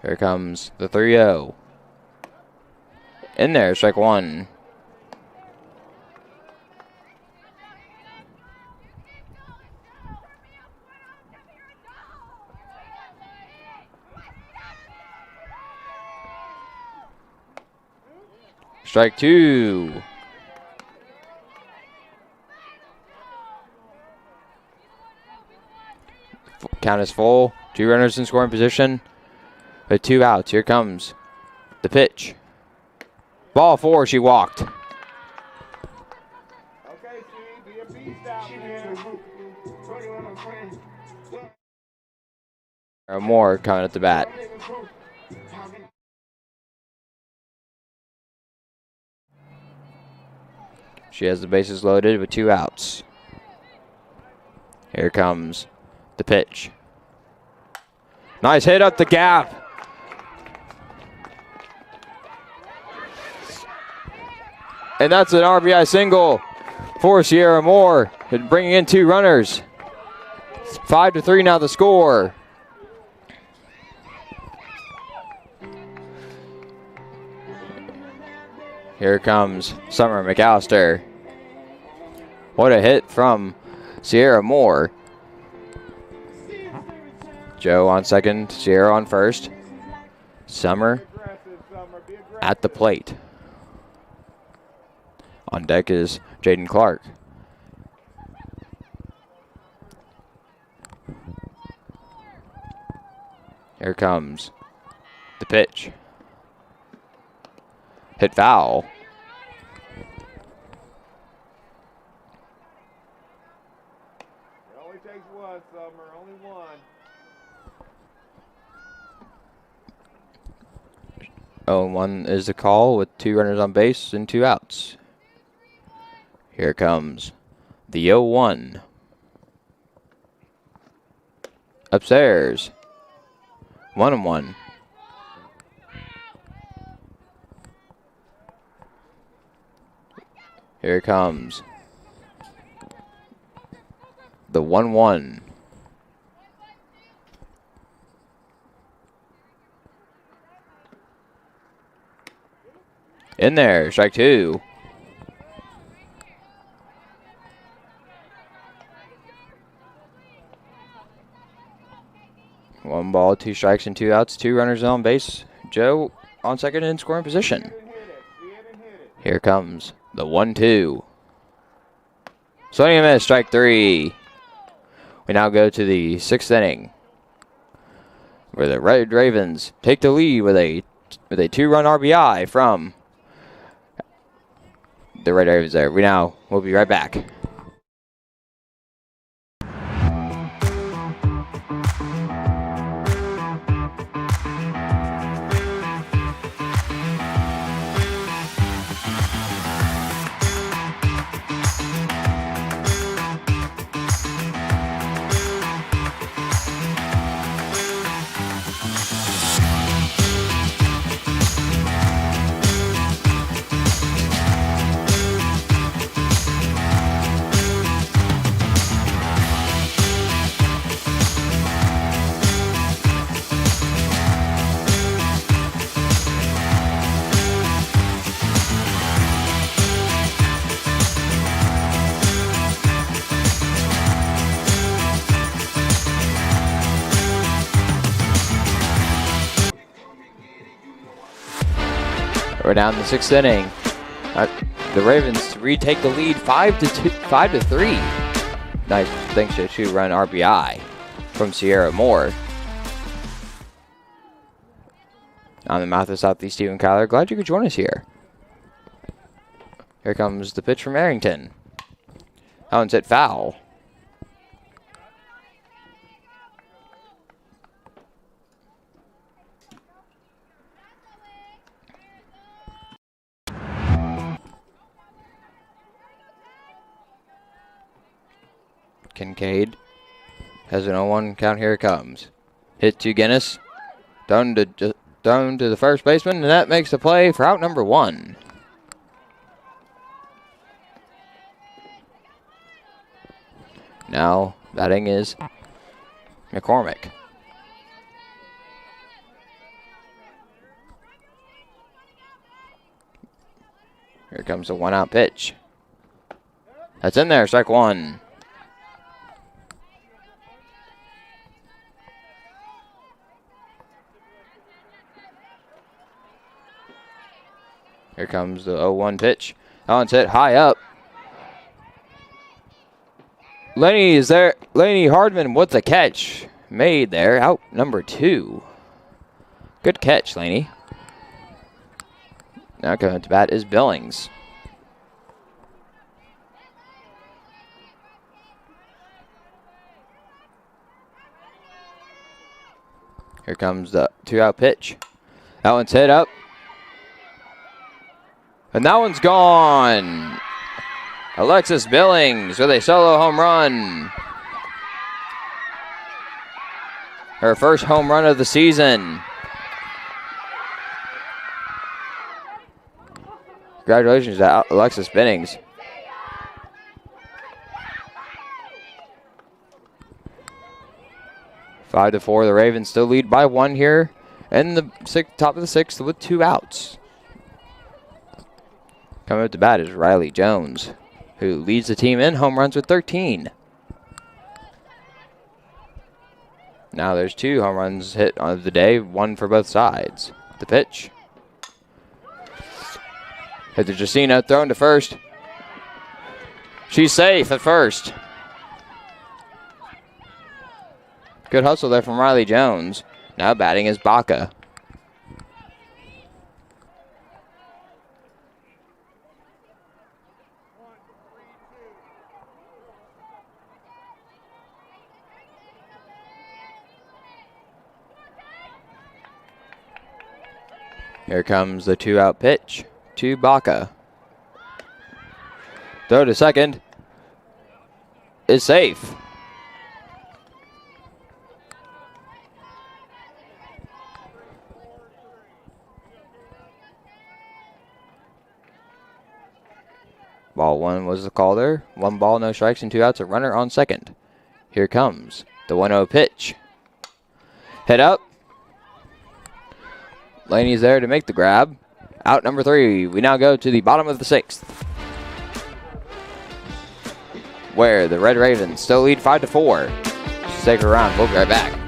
Here comes the 3-0. In there, strike one. Strike two. Count is full. 2 runners in scoring position with 2 outs. Here comes the pitch. Ball 4, she walked. Okay, see, be a beast out there. Moore coming at the bat. She has the bases loaded with 2 outs. Here comes the pitch. Nice hit up the gap. And that's an RBI single for Sierra Moore, bringing in 2 runners. 5-3 now the score. Here comes Summer McAllister. What a hit from Sierra Moore. Joe on second, Sierra on first. Summer at the plate. On deck is Jaden Clark. Here comes the pitch. Hit foul. It only takes one, Summer, only one. 0-1 is the call with 2 runners on base and 2 outs. Here comes the 0-1. Upstairs. 1-1. Here comes the 1-1. In there, strike 2. One ball, 2 strikes, and 2 outs. 2 runners on base. Joe on second in scoring position. Here comes the 1-2. Swing and miss, strike 3. We now go to the 6th inning, where the Red Ravens take the lead with a 2-run RBI from the Red Ravens there. We'll be right back. We're down in the 6th inning. The Ravens retake the lead 5-3. Nice, thanks to a 2-run RBI from Sierra Moore. I'm the mouth of Southeast Stephen Kyler. Glad you could join us here. Here comes the pitch from Arrington. That one's hit foul. Kincaid has an 0-1 count. Here it comes. Hit to Guinness. Down to the first baseman, and that makes the play for out number 1. Now batting is McCormick. Here comes the 1-out pitch. That's in there, strike one. Here comes the 0-1 pitch. That one's hit high up. Laney is there. Laney Hardman with the catch. Made there. Out number 2. Good catch, Laney. Now coming to bat is Billings. Here comes the 2-out pitch. That one's hit up. And that one's gone. Alexis Billings with a solo home run. Her first home run of the season. Congratulations to Alexis Billings. 5-4, the Ravens still lead by 1 here in the top of the 6th with 2 outs. Coming up to bat is Riley Jones, who leads the team in home runs with 13. Now there's 2 home runs hit on the day, 1 for both sides. The pitch. Hit to Jacina, thrown to first. She's safe at first. Good hustle there from Riley Jones. Now batting is Baca. Here comes the 2-out pitch to Baca. Throw to second is safe. Ball 1 was the call there. 1 ball, no strikes, and 2 outs. A runner on second. Here comes the 1-0 pitch. Hit up. Laney's there to make the grab. Out number 3. We now go to the bottom of the 6th, where the Red Ravens still lead 5-4. Stick around. We'll be right back.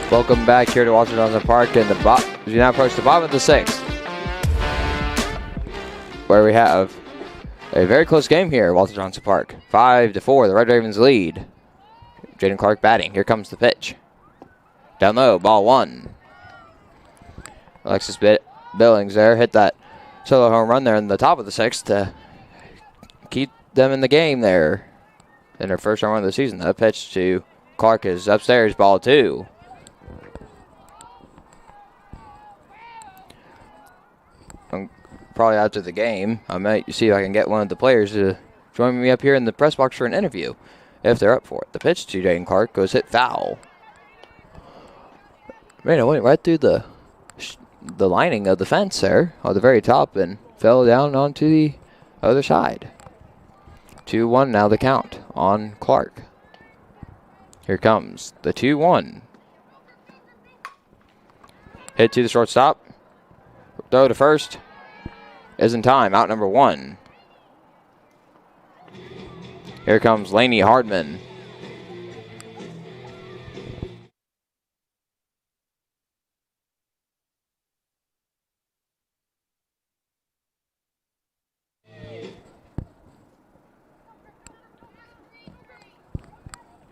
Welcome back here to Walter Johnson Park, and we now approach the bottom of the 6th, where we have a very close game here at Walter Johnson Park. 5-4, the Red Ravens lead. Jaden Clark batting. Here comes the pitch. Down low, ball 1. Alexis Billings there hit that solo home run there in the top of the 6th to keep them in the game there in their first home run of the season. That pitch to Clark is upstairs, ball 2. Probably after the game, I might see if I can get one of the players to join me up here in the press box for an interview, if they're up for it. The pitch to Jaden Clark goes hit foul. Man, it went right through the lining of the fence there on the very top and fell down onto the other side. 2-1 now the count on Clark. Here comes the 2-1. Hit to the shortstop. Throw to first. Is in time. Out number 1. Here comes Laney Hardman.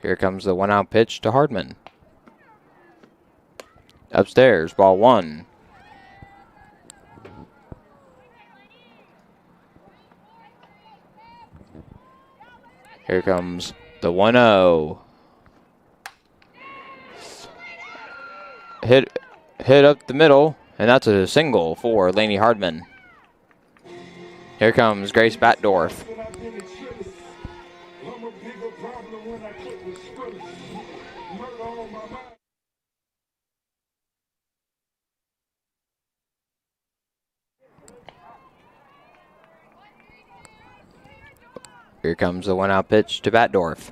Here comes the 1-out pitch to Hardman. Upstairs, ball 1. Here comes the 1-0. Hit up the middle, and that's a single for Laney Hardman. Here comes Grace Batdorf. Here comes the 1-out pitch to Batdorf.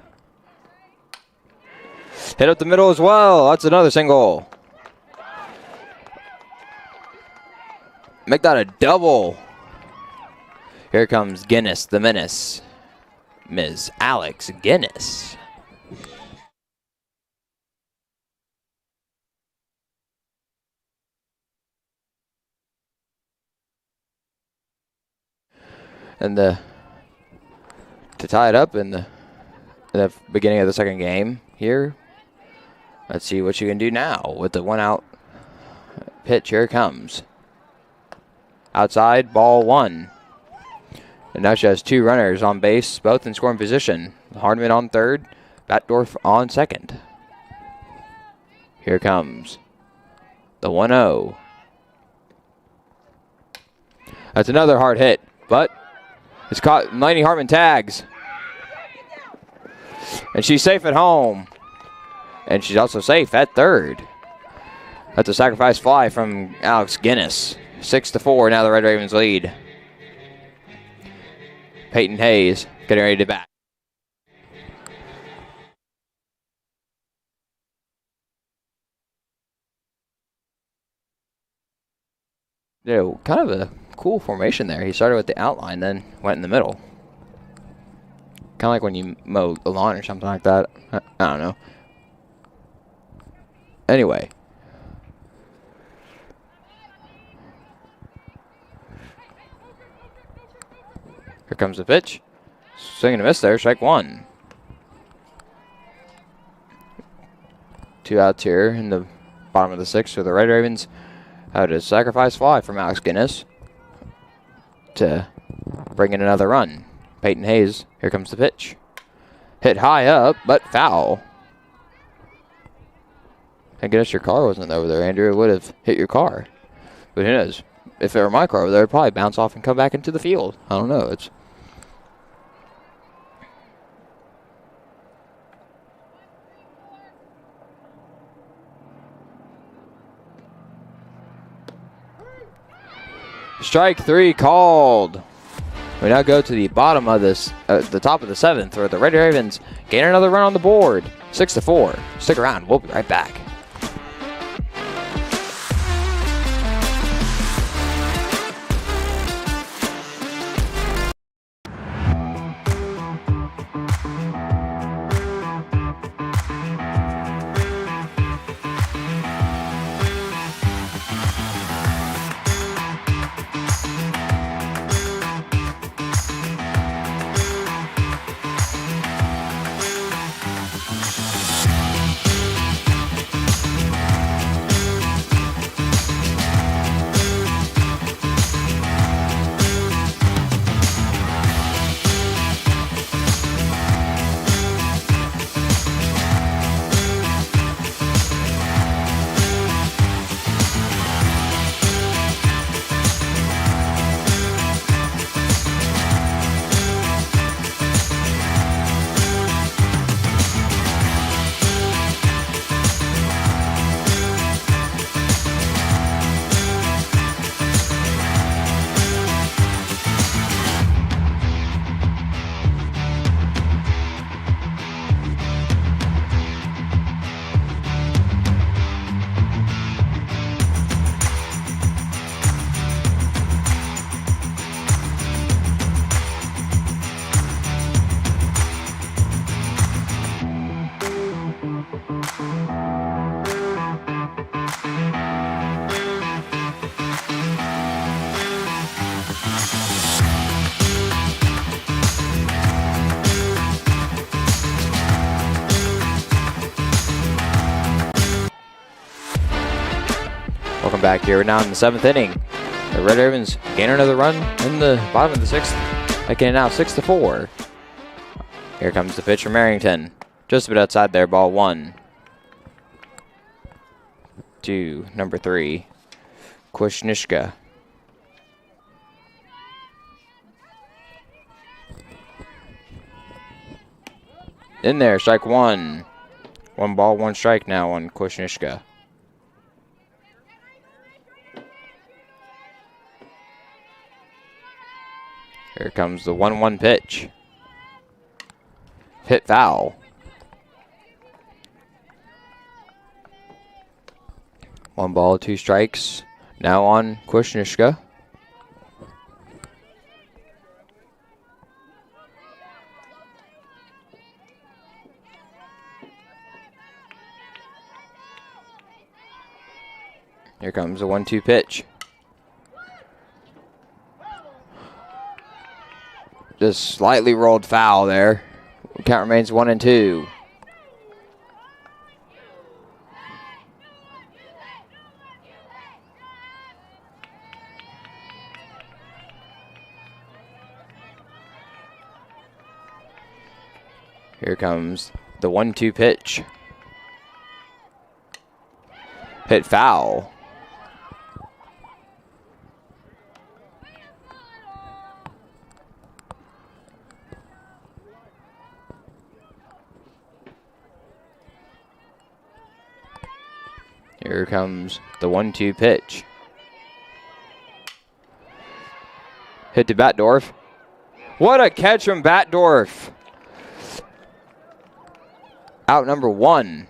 Hit up the middle as well. That's another single. Make that a double. Here comes Guinness, the menace. Ms. Alex Guinness. And to tie it up in the beginning of the second game here. Let's see what she can do now with the 1-out pitch. Here it comes. Outside, ball 1. And now she has 2 runners on base, both in scoring position. Hardman on third, Batdorf on second. Here comes the 1-0. That's another hard hit, but it's caught. Laney Hardman tags. And she's safe at home. And she's also safe at third. That's a sacrifice fly from Alex Guinness. 6-4, now the Red Ravens lead. Peyton Hayes getting ready to bat. Yeah, kind of a cool formation there. He started with the outline, then went in the middle. Kind of like when you mow the lawn or something like that. I don't know. Anyway. Here comes the pitch. Swing and a miss there. Strike 1. 2 outs here in the bottom of the 6th for the Red Ravens. Had a sacrifice fly from Alex Guinness to bring in another run. Peyton Hayes, here comes the pitch. Hit high up, but foul. Thank goodness your car wasn't over there, Andrew. It would have hit your car. But who knows? If it were my car over there, it would probably bounce off and come back into the field. I don't know. It's strike 3 called. We now go to the bottom of this, the top of the 7th, where the Red Ravens gain another run on the board. 6-4. Stick around. We'll be right back. Welcome back here. We're now in the 7th inning. The Red Ravens gain another run in the bottom of the 6th, making it now 6-4. Here comes the pitch from Arrington. Just a bit outside there, ball 1. To number 3, Kwasniewska. In there, strike 1. 1 ball, 1 strike now on Kwasniewska. Here comes the 1-1 pitch. Hit foul. 1 ball, 2 strikes. Now on Kwasniewska. Here comes the 1-2 pitch. Just slightly rolled foul there. Count remains 1-2. Here comes the 1-2 pitch. Hit foul. Here comes the 1-2 pitch. Hit to Batdorf. What a catch from Batdorf. Out number 1.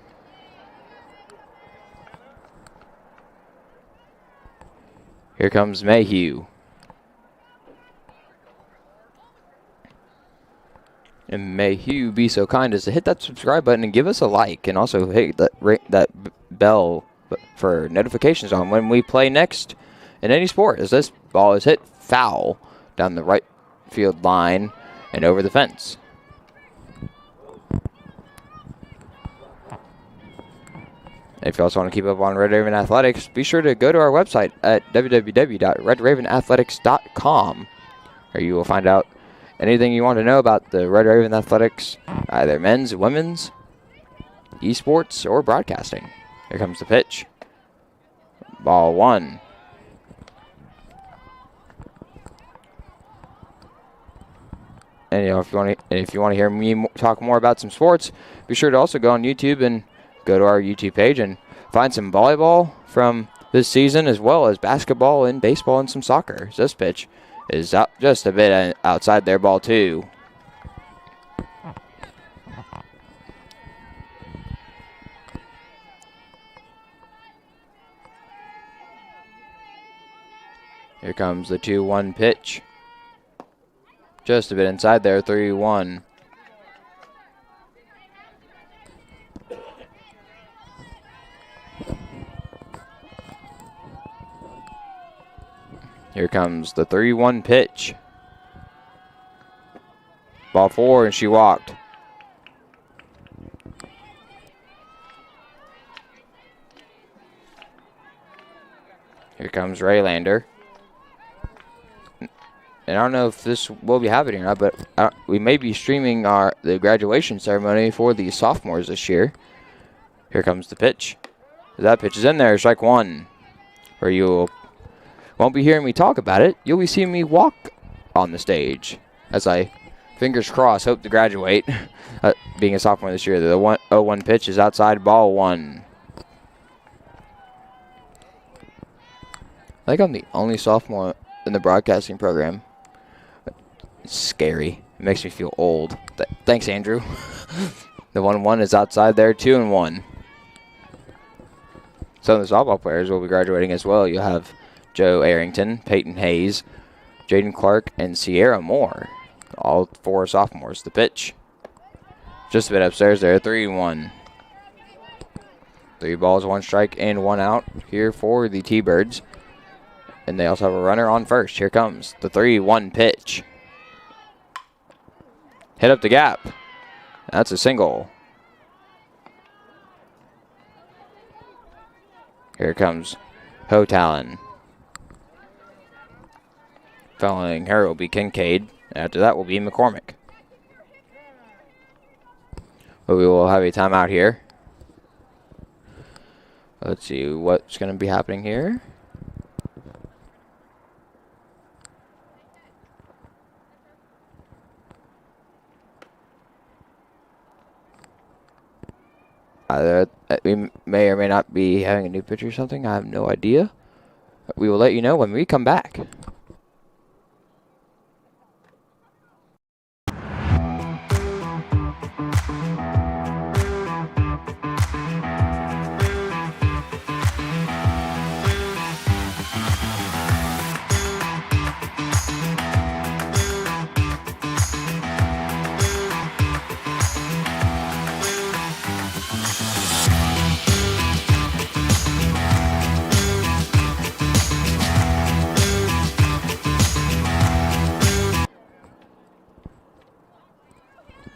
Here comes Mayhew. And Mayhew, be so kind as to hit that subscribe button and give us a like, and also hit that bell for notifications on when we play next in any sport, as this ball is hit foul down the right field line and over the fence. If you also want to keep up on Red Raven Athletics, be sure to go to our website at www.redravenathletics.com, where you will find out anything you want to know about the Red Raven Athletics, either men's, women's, esports, or broadcasting. Here comes the pitch. Ball 1. And if you want to hear me talk more about some sports, be sure to also go on YouTube and go to our YouTube page and find some volleyball from this season, as well as basketball and baseball and some soccer. So this pitch is out just a bit outside there, ball 2. Here comes the 2-1 pitch. Just a bit inside there, 3-1. Here comes the 3-1 pitch. Ball 4, and she walked. Here comes Raylander. And I don't know if this will be happening or not, but we may be streaming the graduation ceremony for the sophomores this year. Here comes the pitch. That pitch is in there, strike 1. Or you won't be hearing me talk about it. You'll be seeing me walk on the stage as I, fingers crossed, hope to graduate. Being a sophomore this year, the 0-1 pitch is outside, ball 1. I think I'm the only sophomore in the broadcasting program. It's scary. It makes me feel old. Thanks, Andrew. The 1-1 is outside there, 2-1. Some of the softball players will be graduating as well. You'll have Joe Arrington, Peyton Hayes, Jaden Clark, and Sierra Moore. All 4 sophomores. The pitch. Just a bit upstairs there, 3-1. 3 balls, 1 strike, and 1 out here for the T-Birds. And they also have a runner on first. Here comes the 3-1 pitch. Hit up the gap. That's a single. Here comes Hotalon. Following her will be Kincaid. After that will be McCormick. But we will have a timeout here. Let's see what's going to be happening here. We may or may not be having a new pitcher or something. I have no idea. We will let you know when we come back.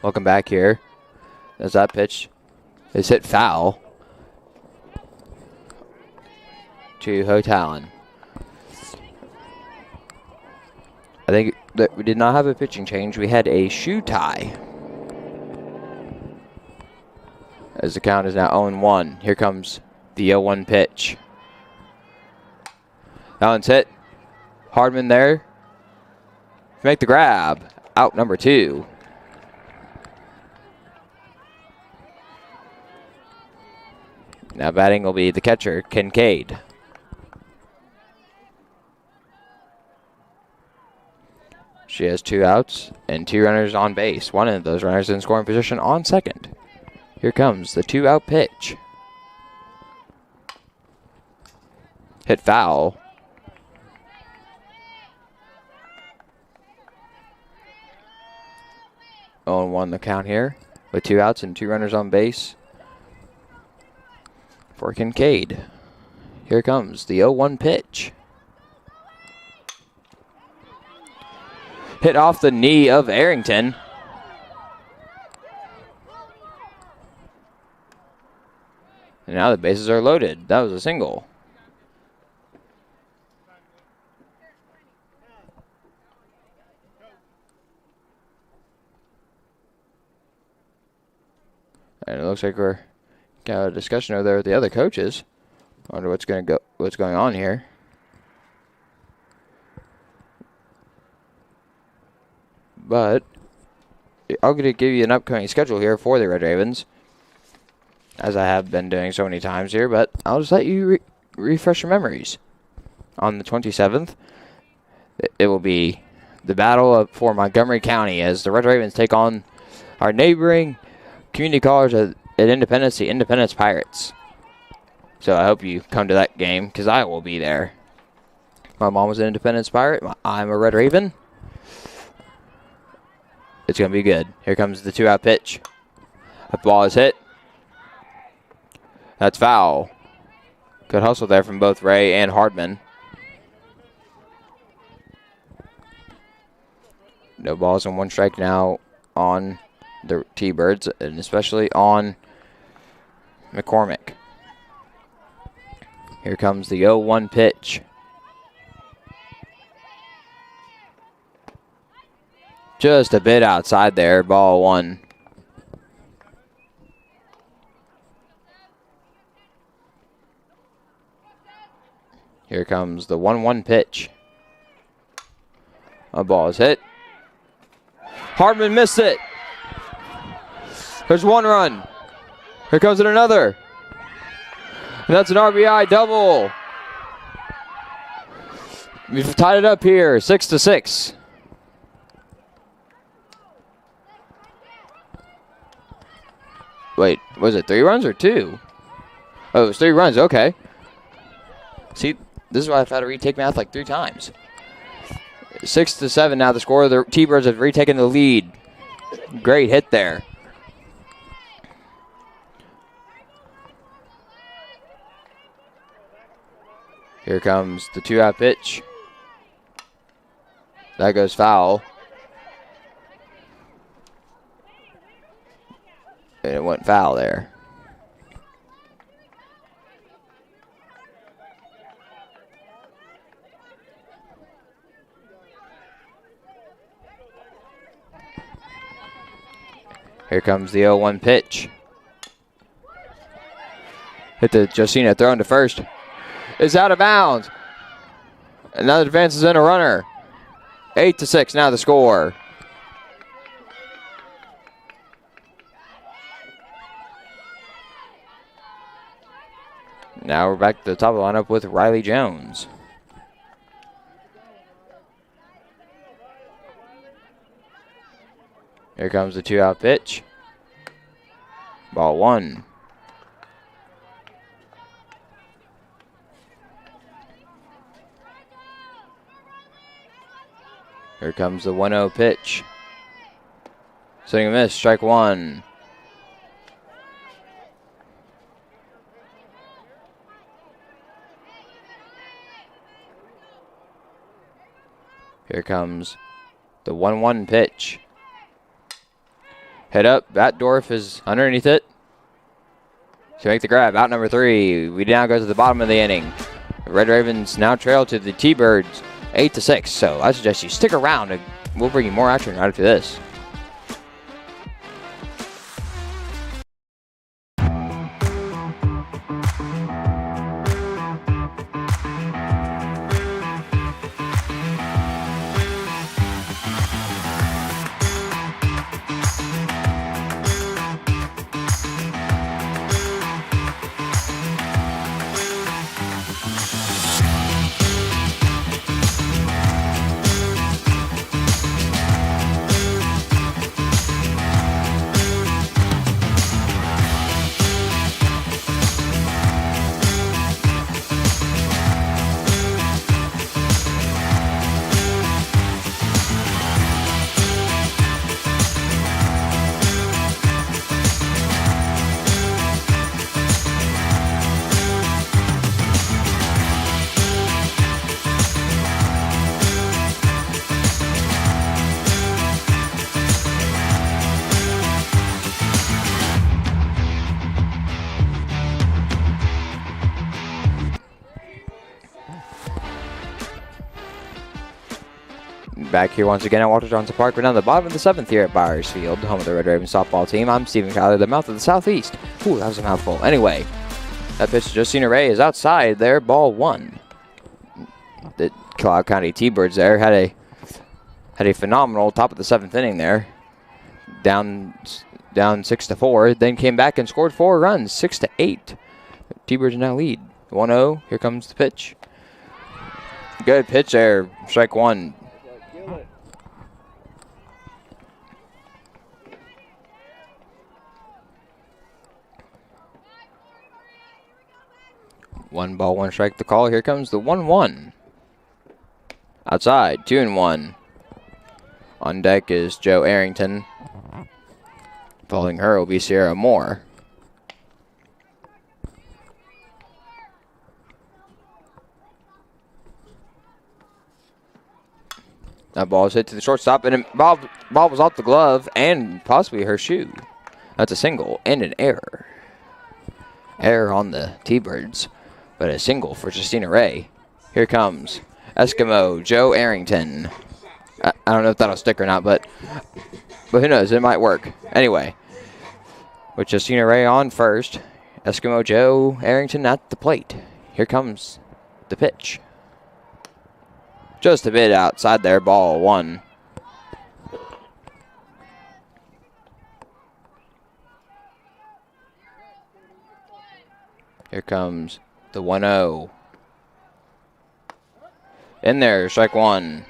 Welcome back here. As that pitch is hit foul to Hotalon. I think that we did not have a pitching change. We had a shoe tie. As the count is now 0-1. Here comes the 0-1 pitch. That one's hit. Hardman there. Make the grab. Out number 2. Now batting will be the catcher, Kincaid. She has 2 outs and 2 runners on base. One of those runners in scoring position on second. Here comes the 2-out pitch. Hit foul. Oh, 1 the count here with 2 outs and 2 runners on base for Kincaid. Here comes the 0-1 pitch. Hit off the knee of Arrington. And now the bases are loaded. That was a single. And it looks like we're got a discussion over there with the other coaches. I wonder what's going on here. But I'm going to give you an upcoming schedule here for the Red Ravens, as I have been doing so many times here. But I'll just let you refresh your memories. On the 27th, it will be the battle for Montgomery County as the Red Ravens take on our neighboring community college at Independence, the Independence Pirates. So I hope you come to that game, because I will be there. My mom was an Independence Pirate. I'm a Red Raven. It's going to be good. Here comes the 2-out pitch. The ball is hit. That's foul. Good hustle there from both Ray and Hardman. No balls and 1 strike now on the T-Birds, and especially on McCormick. Here comes the 0-1 pitch. Just a bit outside there, ball 1. Here comes the 1-1 pitch. A ball is hit. Hardman missed it. There's 1 run. Here comes it another. And that's an RBI double. We've tied it up here, 6-6. Wait, was it 3 runs or 2? Oh, it was 3 runs, okay. See, this is why I've had to retake math like 3 times. 6-7 now the score. The T-Birds have retaken the lead. Great hit there. Here comes the 2-out pitch. That goes foul. And it went foul there. Here comes the 0-1 pitch. Hit the Josina, thrown to first. It's out of bounds. Another advances in a runner. 8-6 now the score. Now we're back to the top of the lineup with Riley Jones. Here comes the 2-out pitch. Ball 1. Here comes the 1-0 pitch. Swing and miss, strike 1. Here comes the 1-1 pitch. Head up, Batdorf is underneath it. To make the grab, out number 3. We now go to the bottom of the inning. The Red Ravens now trail to the T-Birds 8-6. So I suggest you stick around and we'll bring you more action right after this. Back here once again at Walter Johnson Park. We're down at the bottom of the 7th here at Byers Field, home of the Red Ravens softball team. I'm Stephen Kyler, the mouth of the Southeast. Ooh, that was a mouthful. Anyway, that pitch to Josina Ray is outside there, ball 1. The Clark County T-Birds there had a phenomenal top of the 7th inning there. Down 6-4, then came back and scored 4 runs, 6-8. T-Birds now lead. 1-0, here comes the pitch. Good pitch there, strike 1. One ball, 1 strike, the call. Here comes the 1-1. Outside, 2-1. On deck is Joe Arrington. Following her will be Sierra Moore. That ball is hit to the shortstop, and ball was off the glove and possibly her shoe. That's a single and an error. Error on the T-Birds, but a single for Justina Ray. Here comes Eskimo Joe Arrington. I don't know if that'll stick or not, but who knows? It might work. Anyway, with Justina Ray on first, Eskimo Joe Arrington at the plate. Here comes the pitch. Just a bit outside there, ball 1. Here comes the 1-0. In there, strike 1.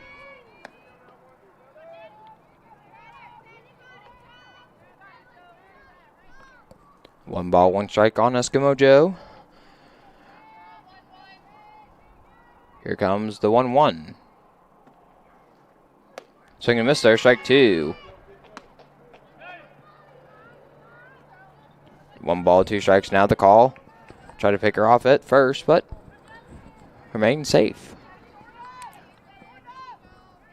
One ball, 1 strike on Eskimo Joe. Here comes the 1-1. Swing and miss there, strike 2. 1 ball, 2 strikes now the call. Try to pick her off at first, but remain safe.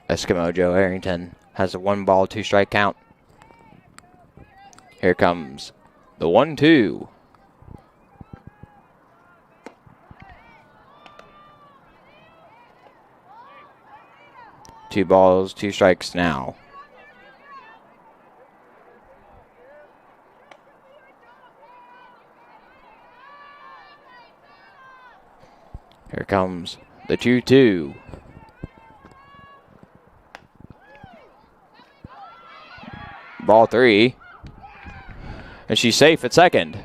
Eskimo Joe Arrington has a 1 ball, 2 strike count. Here comes the 1-2. Two balls, 2 strikes now. Here comes the 2-2. Ball 3. And she's safe at second.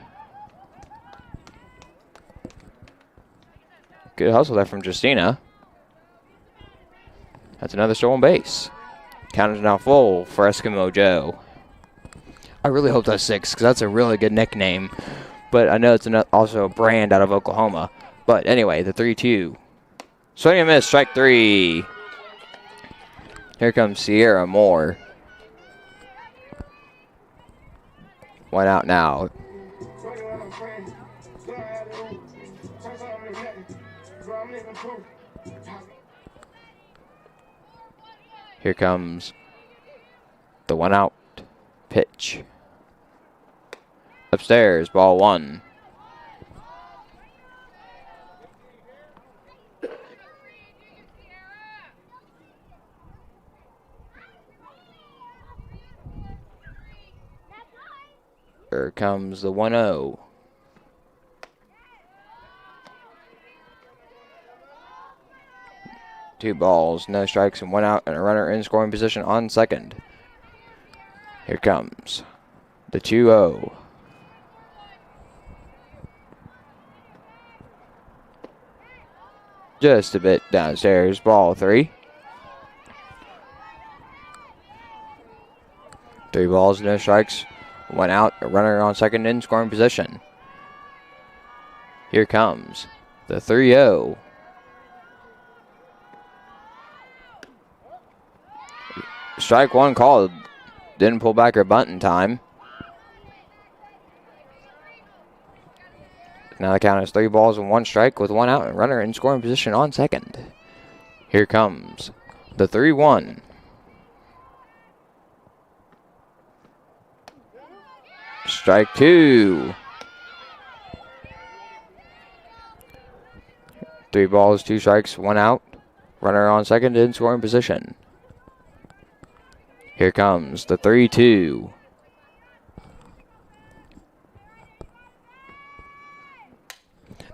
Good hustle there from Justina. That's another stolen base. Count is now full for Eskimo Joe. I really hope that's 6 because that's a really good nickname. But I know it's also a brand out of Oklahoma. But anyway, the 3-2. Swing and miss, strike 3. Here comes Sierra Moore. 1 out now. Here comes the 1 out pitch. Upstairs, ball 1. Here comes the 1-0. Two balls, no strikes, and 1 out, and a runner in scoring position on second. Here comes the 2-0. Just a bit downstairs, ball 3. 3 balls, no strikes, 1 out, a runner on second in scoring position. Here comes the 3-0. Strike 1 called. Didn't pull back her bunt in time. Now the count is 3 balls and 1 strike with 1 out and runner in scoring position on second. Here comes the 3-1. Strike 2. 3 balls, 2 strikes, 1 out. Runner on second in scoring position. Here comes the 3-2.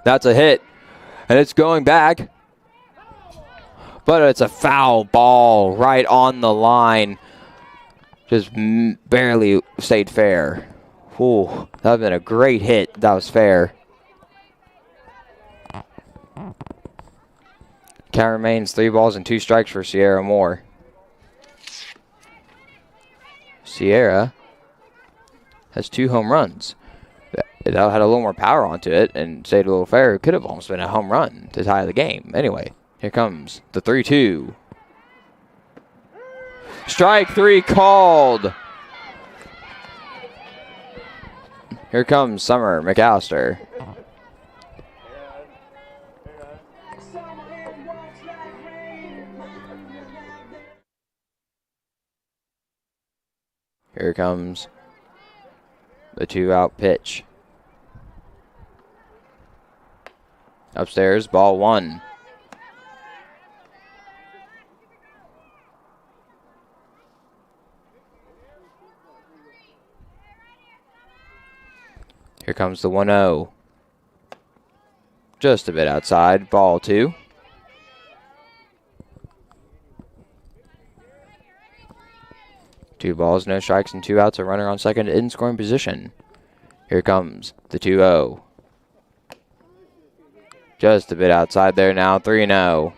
That's a hit, and it's going back. But it's a foul ball right on the line. Just barely stayed fair. Ooh, that would have been a great hit. That was fair. Count remains 3 balls and 2 strikes for Sierra Moore. Sierra has 2 home runs. That had a little more power onto it and stayed a little fair. It could have almost been a home run to tie the game. Anyway, here comes the 3-2. Strike 3 called. Here comes Summer McAllister. Here comes the 2-out pitch. Upstairs, ball 1. Here comes the 1-0. Just a bit outside, ball 2. Two balls, no strikes, and 2 outs. A runner on second in scoring position. Here comes the 2-0. Just a bit outside there now, 3-0.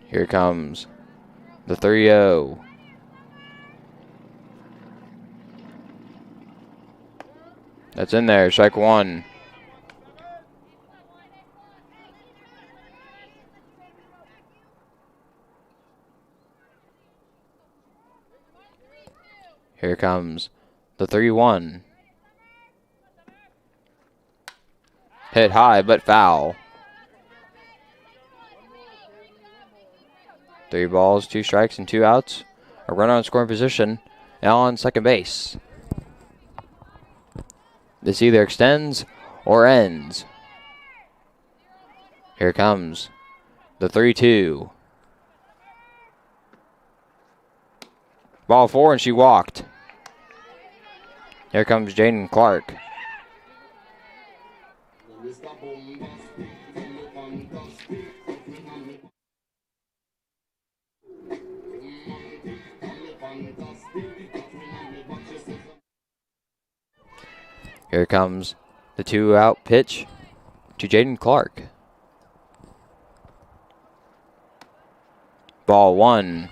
Here comes the 3-0. That's in there, strike 1. Here comes the 3-1. Hit high, but foul. 3 balls, 2 strikes, and 2 outs. A runner on scoring position and on second base. This either extends or ends. Here comes the 3-2. Ball 4, and she walked. Here comes Jaden Clark. Here comes the 2-out pitch to Jaden Clark. Ball 1.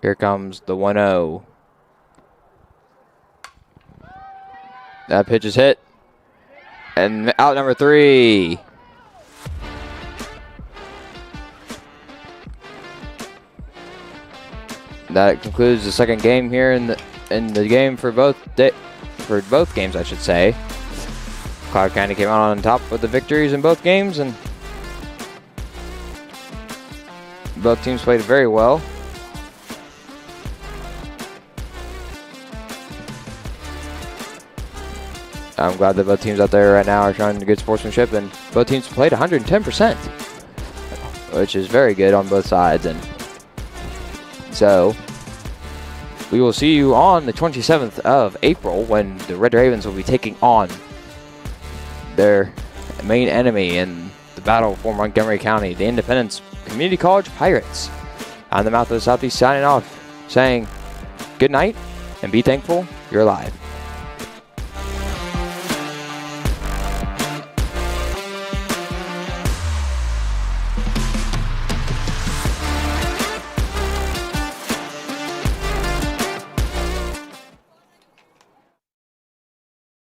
Here comes the 1-0. That pitch is hit. And out number 3. That concludes the second game here in the game for both games, I should say. Cloud County came out on top with the victories in both games, and both teams played very well. I'm glad that both teams out there right now are showing good sportsmanship, and both teams played 110%, which is very good on both sides. And so we will see you on the 27th of April when the Red Ravens will be taking on their main enemy in the battle for Montgomery County, the Independence Community College Pirates. I'm the Mouth of the Southeast signing off, saying good night and be thankful you're alive.